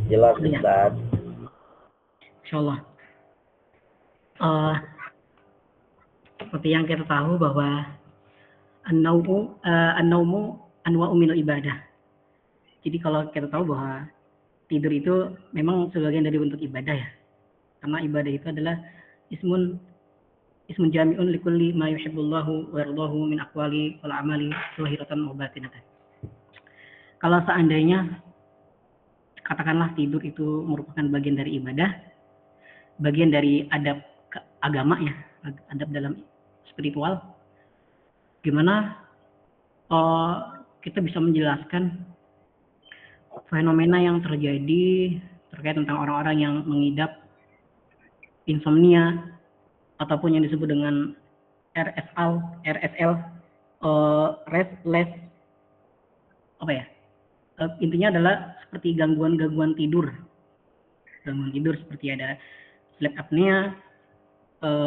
Jelas, Ustaz.
Insyaallah. Seperti yang kita tahu bahwa an-naumu anwa'u minal ibadah. Jadi kalau kita tahu bahwa tidur itu memang sebagian dari bentuk ibadah ya. Karena ibadah itu adalah ismun jami'un likulli ma yuhibbullahu wa yardahu min aqwali wal amali zahiratan wa batinatan. Kalau seandainya katakanlah tidur itu merupakan bagian dari ibadah, bagian dari adab agama ya, adab dalam spiritual, gimana kita bisa menjelaskan fenomena yang terjadi terkait tentang orang-orang yang mengidap insomnia ataupun yang disebut dengan RSL, restless, intinya adalah seperti gangguan tidur seperti ada sleep apnea,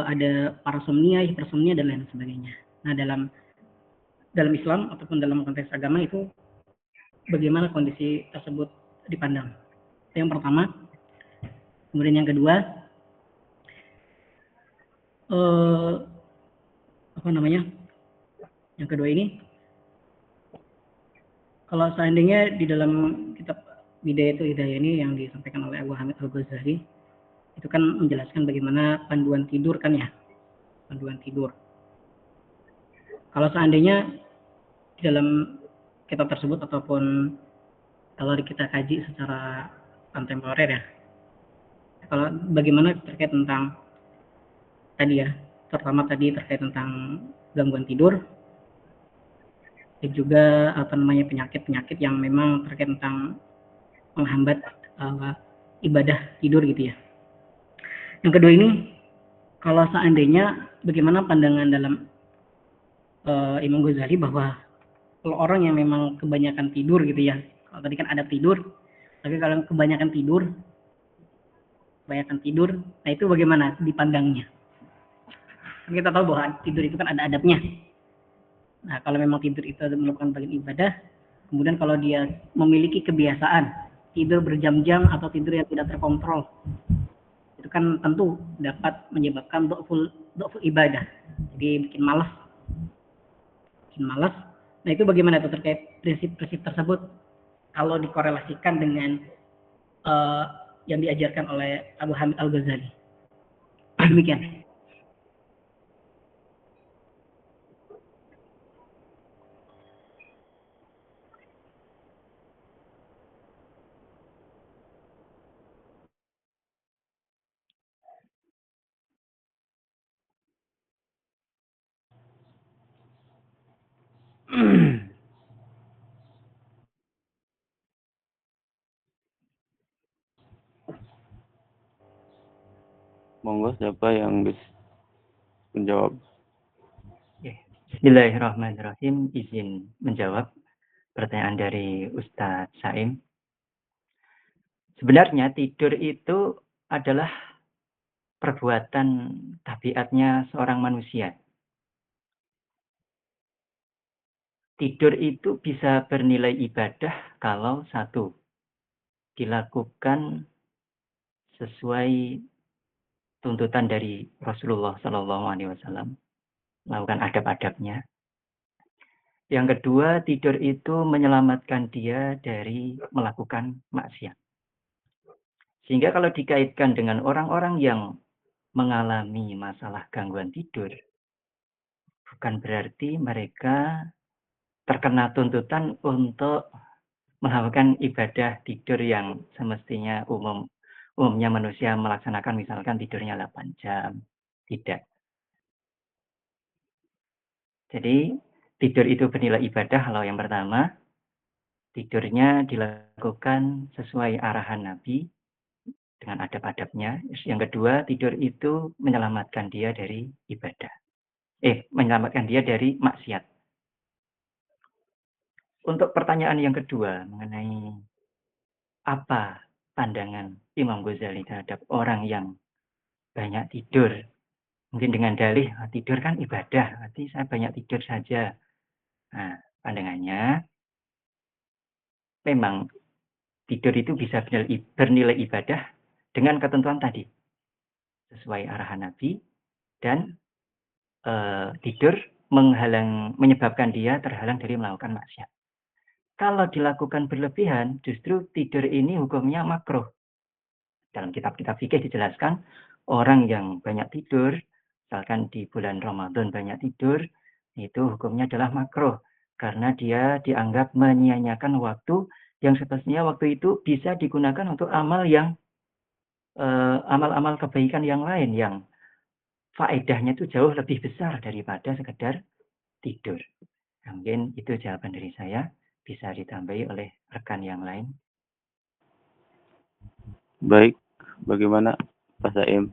ada parasomnia, hipersomnia dan lain sebagainya. Nah, dalam Islam ataupun dalam konteks agama itu bagaimana kondisi tersebut dipandang? Itu yang pertama. Kemudian yang kedua, yang kedua ini, kalau seandainya di dalam kitab Bidayatul Hidayah ini yang disampaikan oleh Abu Hamid Al-Ghazali, itu kan menjelaskan bagaimana panduan tidur kan ya, panduan tidur. Kalau seandainya di dalam kitab tersebut ataupun kalau kita kaji secara kontemporer ya, kalau bagaimana terkait tentang tadi ya, terutama tadi terkait tentang gangguan tidur, dan juga penyakit-penyakit yang memang terkait tentang menghambat ibadah tidur gitu ya. Yang kedua ini, kalau seandainya bagaimana pandangan dalam Imam Ghazali bahwa kalau orang yang memang kebanyakan tidur gitu ya, kalau tadi kan ada tidur, tapi kalau kebanyakan tidur, nah itu bagaimana dipandangnya? Kan kita tahu bahwa tidur itu kan ada adabnya. Nah, kalau memang tidur itu merupakan bagian ibadah, kemudian kalau dia memiliki kebiasaan tidur berjam-jam atau tidur yang tidak terkontrol, itu kan tentu dapat menyebabkan dhaful ibadah. Jadi bikin malas. Nah, itu bagaimana itu terkait prinsip-prinsip tersebut kalau dikorelasikan dengan yang diajarkan oleh Abu Hamid Al-Ghazali. Demikian.
Monggo siapa yang bisa menjawab?
Bismillahirrahmanirrahim. Izin menjawab pertanyaan dari Ustadz Saim. Sebenarnya tidur itu adalah perbuatan tabiatnya seorang manusia. Tidur itu bisa bernilai ibadah kalau satu, dilakukan sesuai tuntutan dari Rasulullah SAW, melakukan adab-adabnya. Yang kedua, tidur itu menyelamatkan dia dari melakukan maksiat. Sehingga kalau dikaitkan dengan orang-orang yang mengalami masalah gangguan tidur, bukan berarti mereka terkena tuntutan untuk melakukan ibadah tidur yang semestinya umumnya manusia melaksanakan, misalkan tidurnya 8 jam. Tidak. Jadi tidur itu bernilai ibadah kalau yang pertama, tidurnya dilakukan sesuai arahan Nabi dengan adab-adabnya. Yang kedua, tidur itu menyelamatkan dia dari ibadah. Menyelamatkan dia dari maksiat. Untuk pertanyaan yang kedua mengenai apa pandangan Imam Ghazali terhadap orang yang banyak tidur. Mungkin dengan dalih, tidur kan ibadah, berarti saya banyak tidur saja. Nah, pandangannya, memang tidur itu bisa bernilai ibadah dengan ketentuan tadi. Sesuai arahan Nabi, dan tidur menyebabkan dia terhalang dari melakukan maksiat. Kalau dilakukan berlebihan, justru tidur ini hukumnya makruh. Dalam kitab-kitab fikih dijelaskan, orang yang banyak tidur, misalkan di bulan Ramadan banyak tidur, itu hukumnya adalah makruh. Karena dia dianggap menyia-nyiakan waktu yang semestinya waktu itu bisa digunakan untuk amal-amal kebaikan yang lain, yang faedahnya itu jauh lebih besar daripada sekedar tidur. Mungkin itu jawaban dari saya. Bisa ditambahi oleh rekan yang lain.
Baik, bagaimana Pak Saim?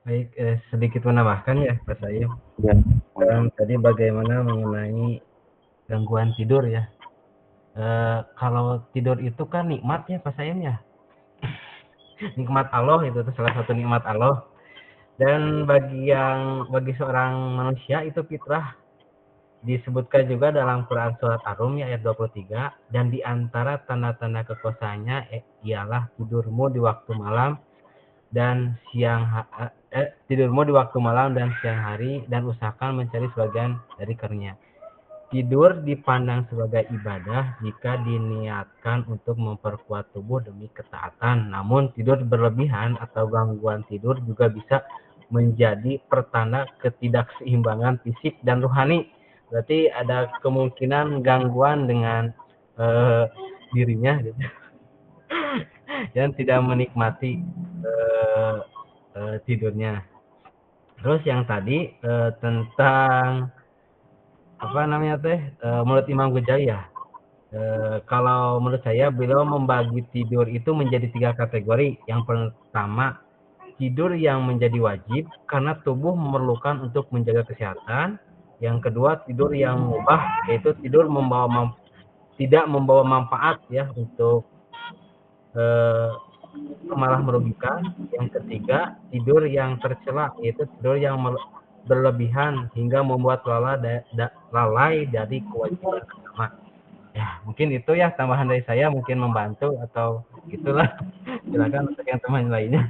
Baik, sedikit menambahkan ya Pak Saim.
Ya.
Tadi bagaimana mengenai gangguan tidur ya. Kalau tidur itu kan nikmatnya Pak Saim ya. Nikmat Allah itu salah satu nikmat Allah. Dan bagi seorang manusia itu fitrah. Disebutkan juga dalam Quran surat Ar-Rum ayat 23, dan di antara tanda-tanda kekuasaannya ialah tidurmu di waktu malam dan siang hari, dan usahakan mencari sebagian dari karunia. Tidur dipandang sebagai ibadah jika diniatkan untuk memperkuat tubuh demi ketaatan. Namun tidur berlebihan atau gangguan tidur juga bisa menjadi pertanda ketidakseimbangan fisik dan rohani. Berarti ada kemungkinan gangguan dengan dirinya gitu. Dan tidak menikmati tidurnya. Terus yang tadi tentang menurut Imam Ghazali ya. Kalau menurut saya beliau membagi tidur itu menjadi 3 kategori. Yang pertama, tidur yang menjadi wajib karena tubuh memerlukan untuk menjaga kesehatan. Yang kedua, tidur yang mubah, yaitu tidur tidak membawa manfaat ya untuk malah merugikan. Yang ketiga, tidur yang tercela, yaitu tidur yang berlebihan hingga membuat lalai dari kewajiban agama. Ya, mungkin itu ya tambahan dari saya, mungkin membantu atau gitulah. Silakan untuk yang teman lainnya.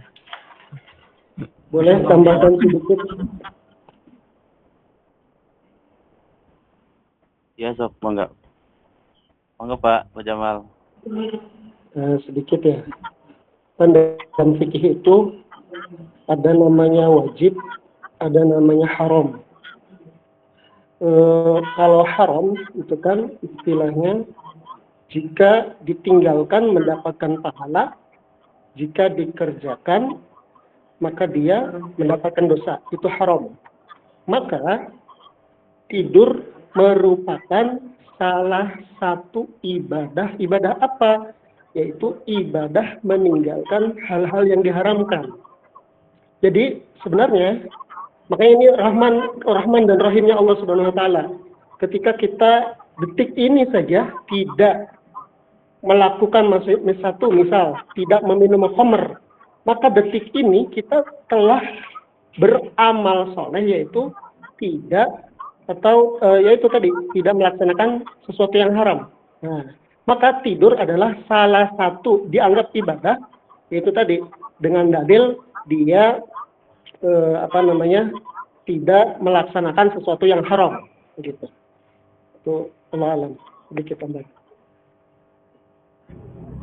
Boleh tambahkan sedikit?
Ya, sok, monggo. Monggo Pak Jamal.
Sedikit ya. Pandangan fikih itu ada namanya wajib, ada namanya haram. Kalau haram itu kan istilahnya jika ditinggalkan mendapatkan pahala, jika dikerjakan maka dia mendapatkan dosa. Itu haram. Maka tidur merupakan salah satu ibadah. Ibadah apa? Yaitu ibadah meninggalkan hal-hal yang diharamkan. Jadi sebenarnya makanya ini Rahman dan Rahimnya Allah Subhanahu wa taala. Ketika kita detik ini saja tidak melakukan misal tidak meminum khamr, maka detik ini kita telah beramal soleh, yaitu tidak yaitu tadi tidak melaksanakan sesuatu yang haram. Nah, maka tidur adalah salah satu dianggap ibadah, yaitu tadi dengan dalil dia tidak melaksanakan sesuatu yang haram, gitu. Itu Allah alam. Sedikit tambah.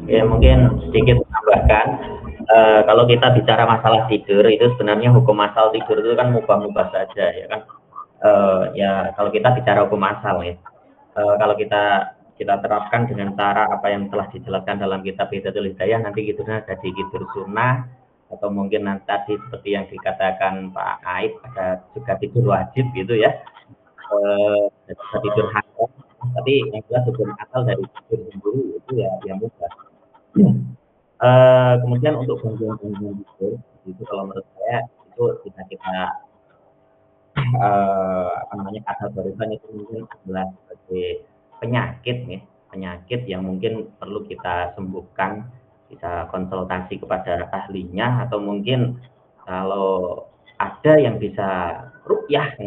Ya, mungkin sedikit tambahkan. Kalau kita bicara masalah tidur, itu sebenarnya hukum asal tidur itu kan mubah-mubah saja, ya kan. Ya kalau kita bicara hukum asal ya, kalau kita terapkan dengan cara apa yang telah dijelaskan dalam kitab Hidayatul Hidayah, nanti tidurnya jadi tidur sunnah, atau mungkin nanti tadi seperti yang dikatakan Pak Aib, ada juga tidur wajib gitu ya, ada tidur haram, tapi yang jelas hukum asal dari tidur sendiri itu ya yang mudah. Kemudian untuk gangguan-gangguan tidur itu kalau menurut saya itu bisa kita kategorikan itu mungkin adalah sebagai penyakit yang mungkin perlu kita sembuhkan, bisa konsultasi kepada ahlinya, atau mungkin kalau ada yang bisa ruqyah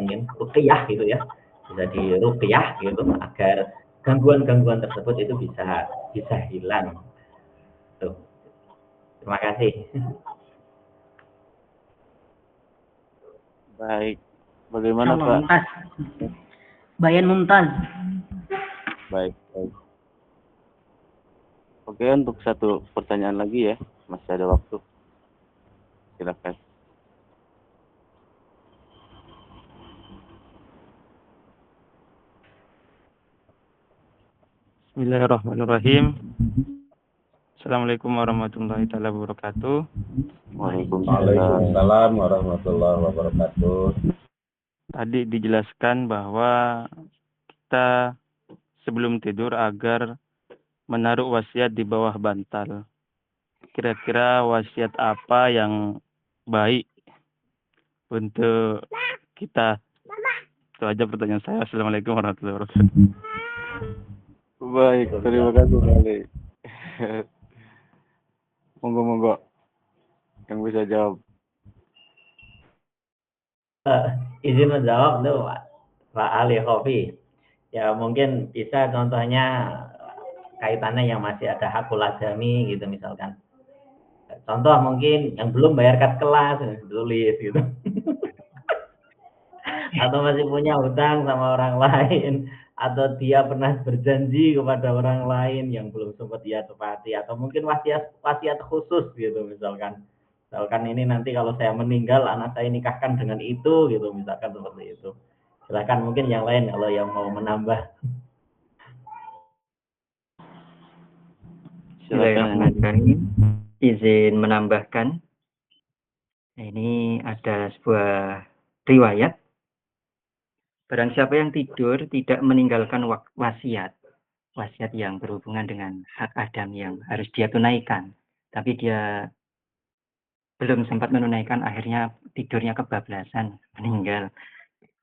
gitu ya, bisa diruqyah gitu agar gangguan-gangguan tersebut itu bisa hilang. Tuh. Terima kasih.
Baik. Bagaimana Pak?
Bayan Mumtaz.
Baik. Oke, untuk satu pertanyaan lagi ya, masih ada waktu. Silakan.
Bismillahirrahmanirrahim. Assalamualaikum warahmatullahi wabarakatuh.
Waalaikumsalam warahmatullahi wabarakatuh.
Tadi dijelaskan bahwa kita sebelum tidur agar menaruh wasiat di bawah bantal. Kira-kira wasiat apa yang baik untuk kita? Itu aja pertanyaan saya. Assalamualaikum warahmatullahi wabarakatuh.
Baik, terima kasih sekali. Monggo yang bisa jawab.
Izin menjawab tuh Pak Ali Khofi. Ya mungkin bisa contohnya kaitannya yang masih ada hakul adami gitu misalkan. Contoh mungkin yang belum bayar kas kelas tulis gitu. Atau masih punya hutang sama orang lain, atau dia pernah berjanji kepada orang lain yang belum sempat dia tepati, atau mungkin wasiat khusus gitu misalkan ini nanti kalau saya meninggal anak saya nikahkan dengan itu gitu, misalkan seperti itu. Silakan mungkin yang lain kalau yang mau menambah.
Bismillahirrahmanirrahim. Izin menambahkan. Ini ada sebuah riwayat Barang siapa yang tidur tidak meninggalkan wasiat yang berhubungan dengan hak Adam yang harus dia tunaikan, tapi dia belum sempat menunaikan, akhirnya tidurnya kebablasan, meninggal.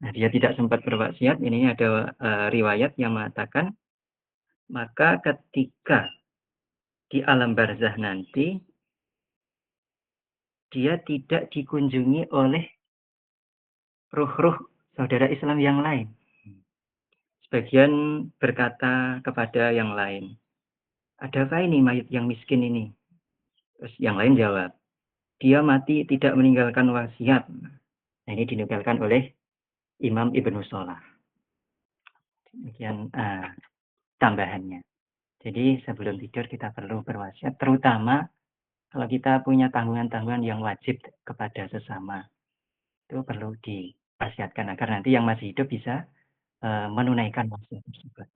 Nah, dia tidak sempat berwasiat. Ini ada riwayat yang mengatakan, maka ketika di alam barzah nanti, dia tidak dikunjungi oleh ruh-ruh saudara Islam yang lain. Sebagian berkata kepada yang lain, adakah ini mayat yang miskin ini? Terus yang lain jawab, dia mati tidak meninggalkan wasiat. Nah, ini dinukilkan oleh Imam Ibnu Salah. Demikian tambahannya. Jadi sebelum tidur kita perlu berwasiat, terutama kalau kita punya tanggungan-tanggungan yang wajib kepada sesama. Itu perlu diwasiatkan agar nanti yang masih hidup bisa menunaikan wasiat tersebut.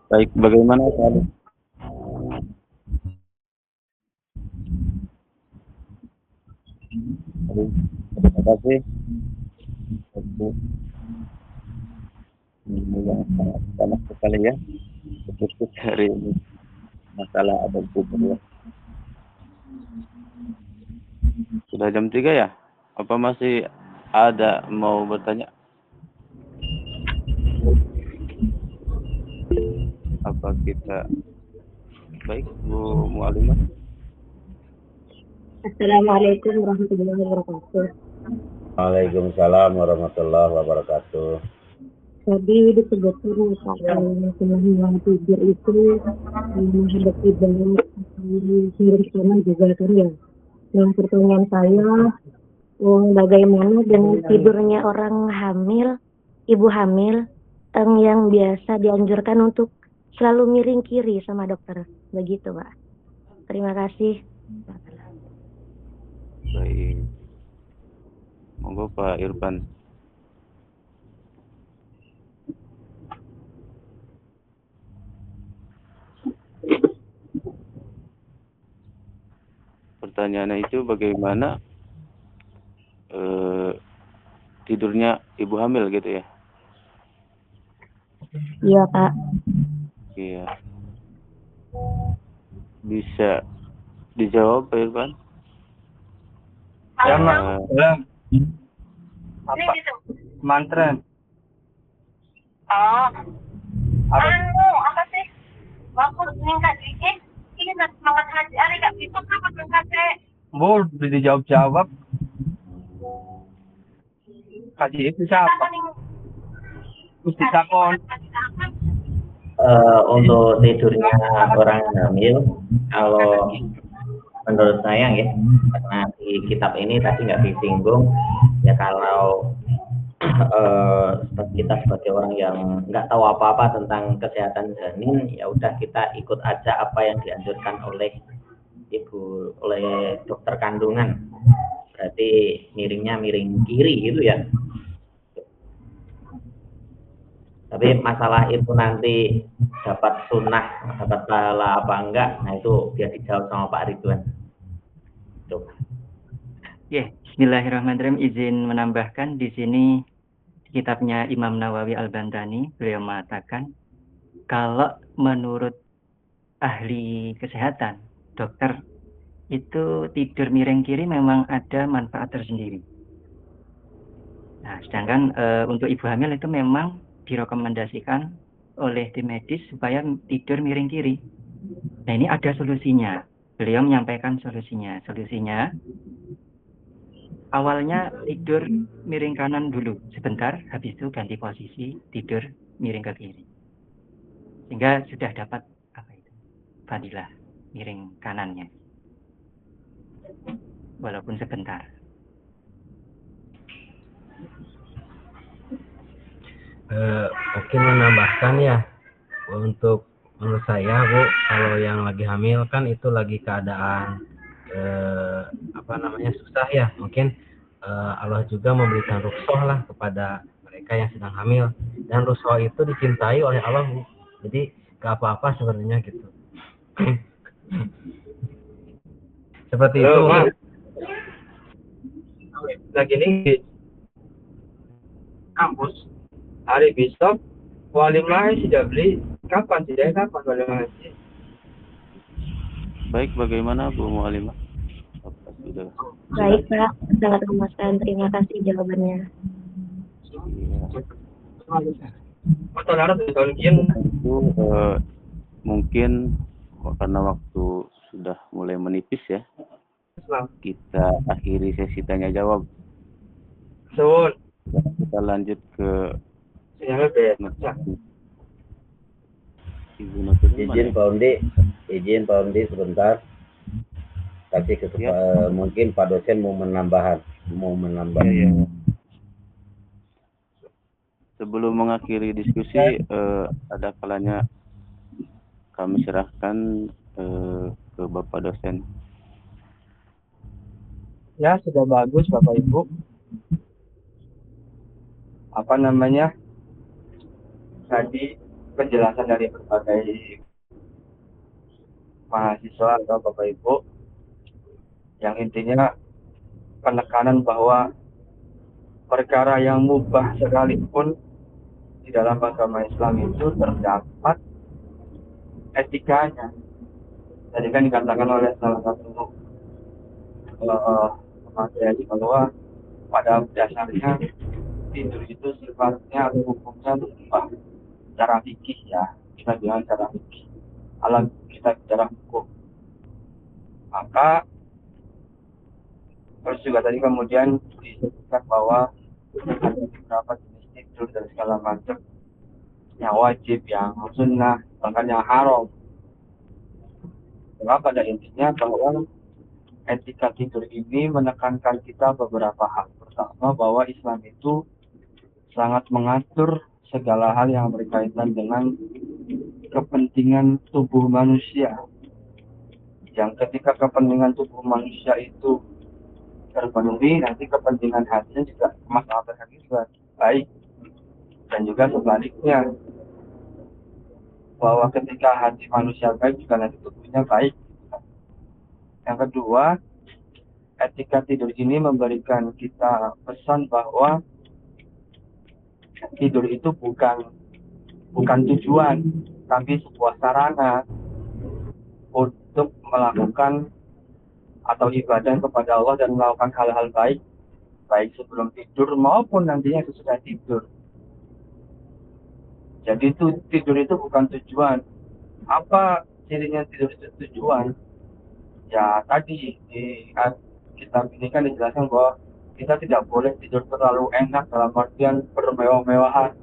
Baik, bagaimana Pak Ali? Terima kasih. Ini yang sangat panas sekali ya, khusus hari ini masalah adab kubur ya. Sudah jam 3 ya? Apa masih ada mau bertanya? Apa kita baik Bu Mualimah?
Assalamualaikum warahmatullahi wabarakatuh.
Waalaikumsalam warahmatullahi wabarakatuh.
Tadi disebutkan kalau yang tidur itu menghadapi banyak kiri kanan juga kan ya. Yang pertanyaan saya, bagaimana dengan tidurnya orang hamil, ibu hamil, yang biasa dianjurkan untuk selalu miring kiri sama dokter, begitu Pak. Terima kasih.
Baik. Monggo Pak Irfan. Pertanyaannya itu bagaimana tidurnya ibu hamil gitu ya?
Iya Pak.
Iya. Bisa dijawab Pak Irfan?
Ya, apa? Mantra.
Apa sih? Waktu meningkat dikit, ini semangat haji hari gak bisa apa meningkat
Bol, dijawab-jawab. Haji itu siapa? Mesti sakon.
Untuk tidurnya orang hamil, kalau menurut saya ya, karena di kitab ini tadi nggak disinggung, ya kalau kita sebagai orang yang nggak tahu apa-apa tentang kesehatan janin, ya udah kita ikut aja apa yang dianjurkan oleh dokter kandungan. Berarti miringnya miring kiri gitu ya. Tapi masalah itu nanti dapat sunnah, dapat pahala apa enggak, nah itu biar dijawab sama Pak Ridwan.
Bismillahirrahmanirrahim. Izin menambahkan di sini kitabnya Imam Nawawi Al-Bantani, beliau mengatakan kalau menurut ahli kesehatan, dokter, itu tidur miring kiri memang ada manfaat tersendiri. Nah, sedangkan untuk ibu hamil itu memang direkomendasikan oleh tim medis supaya tidur miring kiri. Nah, ini ada solusinya. Beliau menyampaikan solusinya. Solusinya awalnya tidur miring kanan dulu sebentar, habis itu ganti posisi tidur miring ke kiri. Sehingga sudah dapat fadilah miring kanannya. Walaupun sebentar.
Mungkin menambahkan ya, untuk menurut saya Bu, kalau yang lagi hamil kan itu lagi keadaan susah ya, mungkin Allah juga memberikan rukhsah lah kepada mereka yang sedang hamil, dan rukhsah itu dicintai oleh Allah Bu. Jadi gak apa-apa sebenarnya gitu. Seperti itu Mas.
lagi nih kampus hari besok walimah sudah beli kapan walimah sih?
Baik, bagaimana Bu Mualimah? Apa sudah?
Baik Pak, sangat memuaskan. Terima kasih jawabannya.
Itu mungkin karena waktu sudah mulai menipis ya, kita akhiri sesi tanya jawab. Kita lanjut ke
izin Pak Undi sebentar. Kasih mungkin Pak dosen mau menambah.
Sebelum mengakhiri diskusi, ada kalanya kami serahkan ke Bapak dosen.
Ya, sudah bagus Bapak Ibu. Tadi penjelasan dari berbagai mahasiswa atau Bapak Ibu yang intinya penekanan bahwa perkara yang mubah sekalipun di dalam agama Islam itu terdapat etikanya. Tadi kan dikatakan oleh salah satu materi bahwa pada dasarnya tidur itu sifatnya atau hukumnya mubah secara fikih ya, kita bilang secara fikih. Alam kita bicara hukum. Maka terus juga tadi kemudian disebutkan bahwa ada beberapa jenis tidur dan segala macam yang wajib, yang sunnah, bahkan yang haram. Maka pada intinya bahwa etika tidur ini menekankan kita beberapa hal. Pertama, bahwa Islam itu sangat mengatur segala hal yang berkaitan dengan kepentingan tubuh manusia. Yang ketika kepentingan tubuh manusia itu terpenuhi, nanti kepentingan hatinya juga masalah hati juga baik. Dan juga sebaliknya, bahwa ketika hati manusia baik juga nanti tubuhnya baik. Yang kedua, etika tidur ini memberikan kita pesan bahwa tidur itu bukan tujuan, tapi sebuah sarana untuk melakukan atau ibadah kepada Allah dan melakukan hal-hal baik sebelum tidur maupun nantinya sesudah tidur. Jadi tidur itu bukan tujuan. Apa cirinya tidur itu tujuan? Ya tadi di kitab ini kan dijelaskan bahwa kita tidak boleh tidur terlalu enak dalam artian bermewah-mewahan.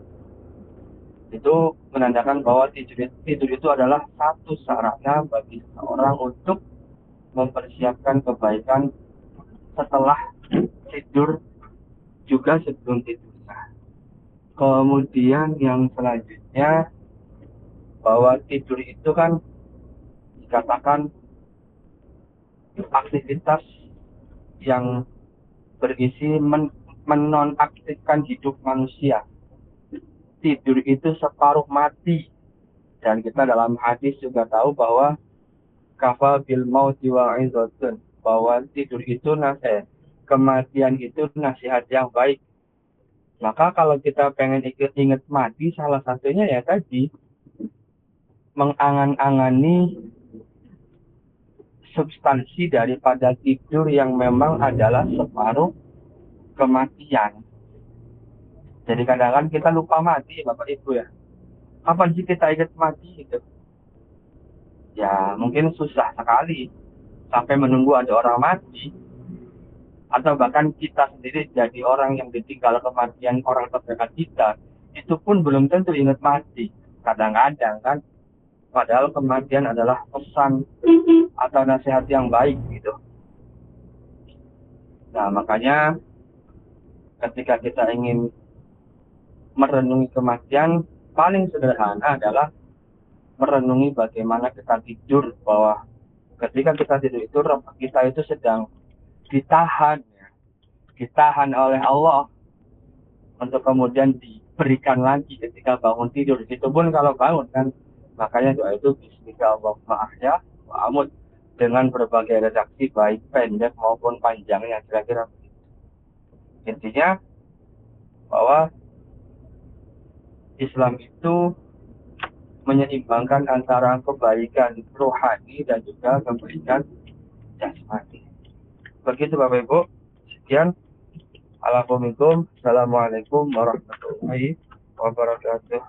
Itu menandakan bahwa tidur itu adalah satu sarana bagi seseorang untuk mempersiapkan kebaikan setelah tidur juga sebelum tidurnya. Kemudian yang selanjutnya, bahwa tidur itu kan dikatakan aktivitas yang berisi menonaktifkan hidup manusia. Tidur itu separuh mati. Dan kita dalam hadis juga tahu bahwa kafa bil mauti wa'izatun, bahwa tidur itu kematian itu nasihat yang baik. Maka kalau kita pengen ingat mati, salah satunya ya tadi mengangan-angani substansi daripada tidur yang memang adalah separuh kematian. Jadi kadang-kadang kita lupa mati, Bapak Ibu ya. Kapan sih kita ingat mati gitu? Ya mungkin susah sekali sampai menunggu ada orang mati, atau bahkan kita sendiri jadi orang yang ditinggal kematian orang terdekat kita, itu pun belum tentu ingat mati. Kadang-kadang kan, padahal kematian adalah pesan atau nasihat yang baik gitu. Nah makanya ketika kita ingin merenungi kematian, paling sederhana adalah merenungi bagaimana kita tidur, bahwa ketika kita tidur itu kita itu sedang ditahan oleh Allah untuk kemudian diberikan lagi ketika bangun tidur. Itu pun kalau bangun kan, makanya doa itu Bismillahirrahmanirrahim ya wa amut, dengan berbagai redaksi baik pendek maupun panjangnya, kira-kira begitu. Intinya bahwa Islam itu menyeimbangkan antara kebaikan rohani dan juga kebaikan jasmani. Begitu Bapak Ibu. Sekian. Assalamualaikum warahmatullahi wabarakatuh.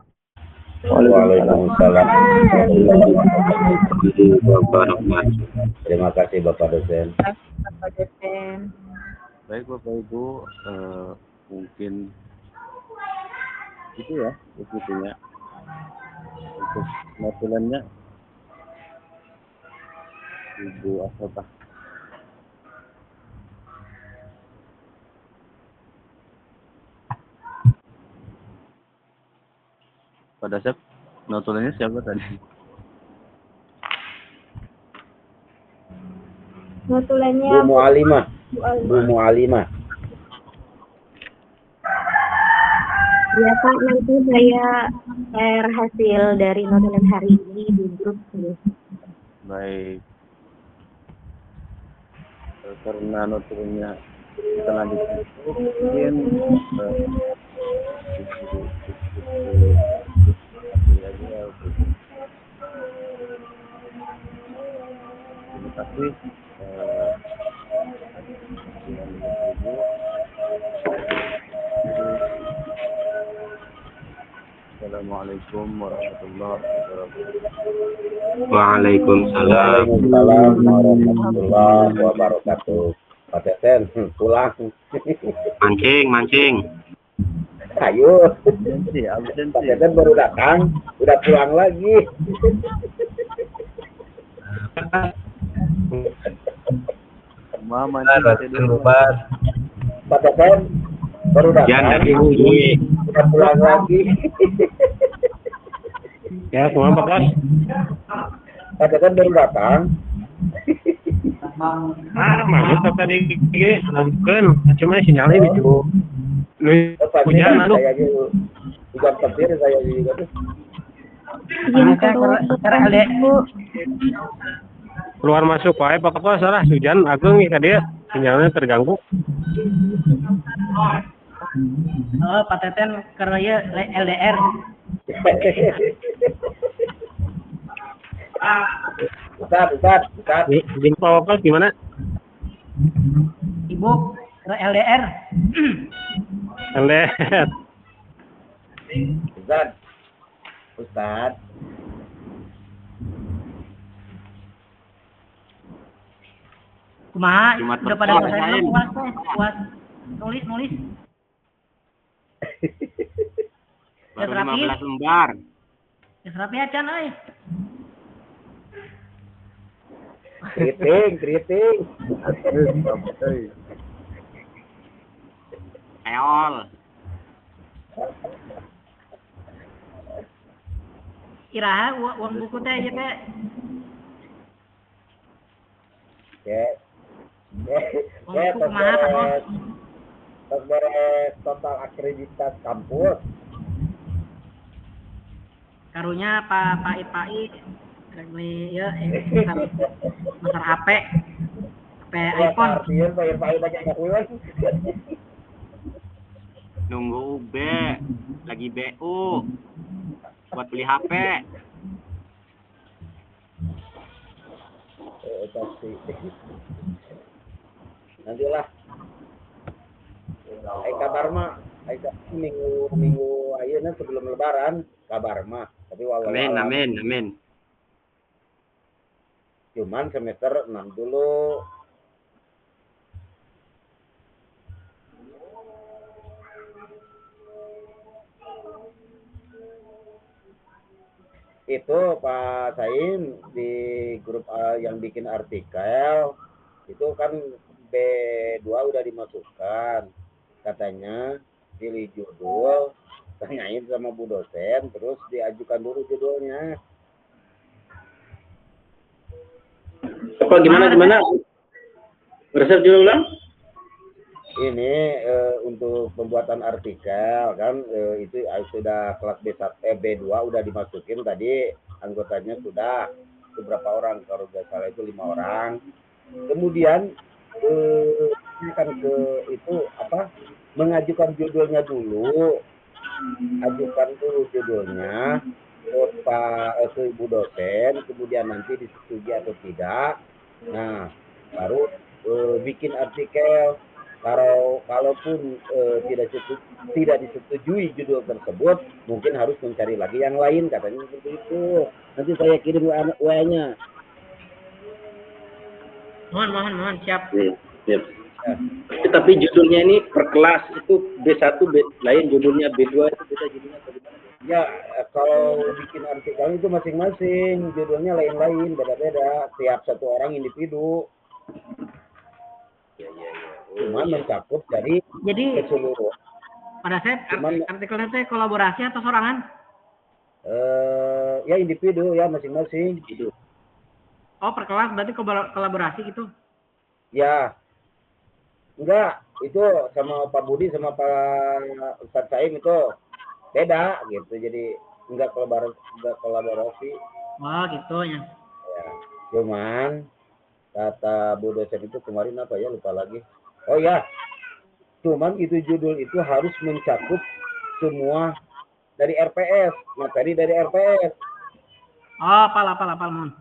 Waalaikumsalam warahmatullahi wabarakatuh. Terima kasih Bapak dosen.
Bapak dosen.
Baik Bapak Ibu, mungkin itu ya begitunya untuk notulennya Ibu Asrota. Pada saat notulennya siapa tadi?
Notulennya
Bu Mualimah. Bu Mualimah.
Ya Pak, nanti saya share hasil dari notulen hari ini di grup.
Baik. Karena notulennya kita lanjutkan mungkin terima kasih. Assalamualaikum warahmatullahi wabarakatuh.
Waalaikumsalam warahmatullahi wabarakatuh. Pak Teten, pulang.
Mancing.
Ayo. Pak Teten baru datang, udah pulang lagi.
Mama
Pak Teten baru datang, udah pulang lagi.
Ya, kumang Pak Bos.
Pak Teten baru datang.
Masuk tadi nonton, cuma sinyalnya itu. Hujan aduh.
Saya juga hujan petir saya juga tuh.
Keluar masuk wae Pak Bos, salah hujan agung ka dia, sinyalnya terganggu.
Oh, Pak Teten karena ya LDR.
Ustaz.
Izin Pak Bos gimana?
Ibu karena LDR.
LDR.
Ustaz.
Kumaha? Udah pada selesai belum puas? Nulis.
Baru 15 lembar.
Ya rapi acan euy.
Keriting.
Eol.
Iraha uang buku teh aja teh.
Beres total akreditas kampus.
Karunya Pak Ipait ya motor HP iPhone.
Nunggu UB, lagi BU buat beli HP.
Nantilah. Kabar mah, minggu ayeuna sebelum lebaran kabar mah. Tapi
Amin.
Cuman semester 6 dulu. Itu Pak Saim di grup yang bikin artikel itu kan B2 udah dimasukkan, katanya pilih judul, tanyain sama Bu dosen, terus diajukan dulu judulnya.
Apa gimana? Resep judul ulang?
Ini untuk pembuatan artikel kan itu sudah kelas B2 udah dimasukin tadi, anggotanya sudah beberapa orang, kalau nggak salah itu 5 orang. Kemudian kan ke itu apa mengajukan judulnya dulu, ajukan dulu judulnya ke ibu dosen, kemudian nanti disetujui atau tidak. Nah, baru bikin artikel. Kalaupun tidak disetujui judul tersebut, mungkin harus mencari lagi yang lain, katanya seperti itu. Nanti saya kirim WA-nya.
Mohon, siap.
Siap. Tapi judulnya ini per kelas itu B1 lain judulnya, B2 itu beda judulnya.
Ya, kalau bikin artikel itu masing-masing, judulnya lain-lain, beda-beda, tiap satu orang individu. Cuman mencakup dari keseluruhan.
Pada saat artikelnya itu kolaborasi atau sorangan?
Ya individu, ya masing-masing.
Oh, per kelas berarti kolaborasi gitu?
Ya, enggak, itu sama Pak Budi sama Pak Ustadz Saim itu beda gitu, jadi enggak kolaborasi.
Oh gitu ya.
Cuman kata Bu dosen itu kemarin apa ya, lupa lagi. Oh ya, cuman itu judul itu harus mencakup semua dari RPS, materi dari RPS.
Oh, apal mohon.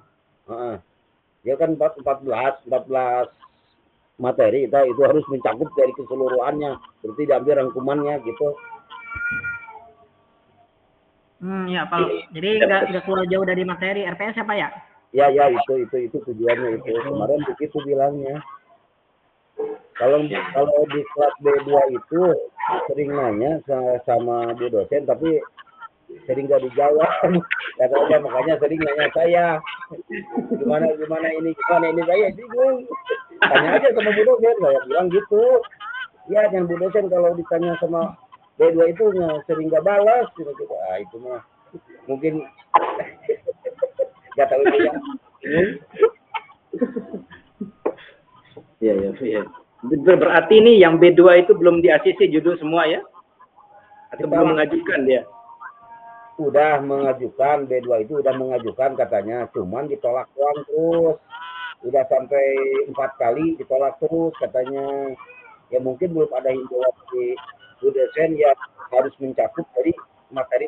Ya kan 14 materi itu harus mencakup dari keseluruhannya, berarti diambil rangkumannya gitu.
Ya apal. Jadi nggak keluar jauh dari materi RPS apa ya?
Ya itu tujuannya itu. Kemarin begitu bilangnya. Kalau di kelas B2 itu sering nanya sama Bu dosen, tapi sering nggak dijawab. Katanya makanya sering nanya saya. Gimana ini saya bingung. Tanya aja sama Bu dosen, saya bilang gitu. Ya, yang Bu dosen kalau ditanya sama B2 itu sering nggak balas gitu. Ah, itu mah mungkin nggak tahu juga.
Iya. Berarti ini yang B2 itu belum di ACC judul semua ya? Atau belum mengajukan dia?
Udah mengajukan, B2 itu udah mengajukan katanya, cuman ditolak doang terus. Udah sampai 4 kali ditolak terus katanya. Ya mungkin belum ada himbauan di dosen ya harus mencakup dari materi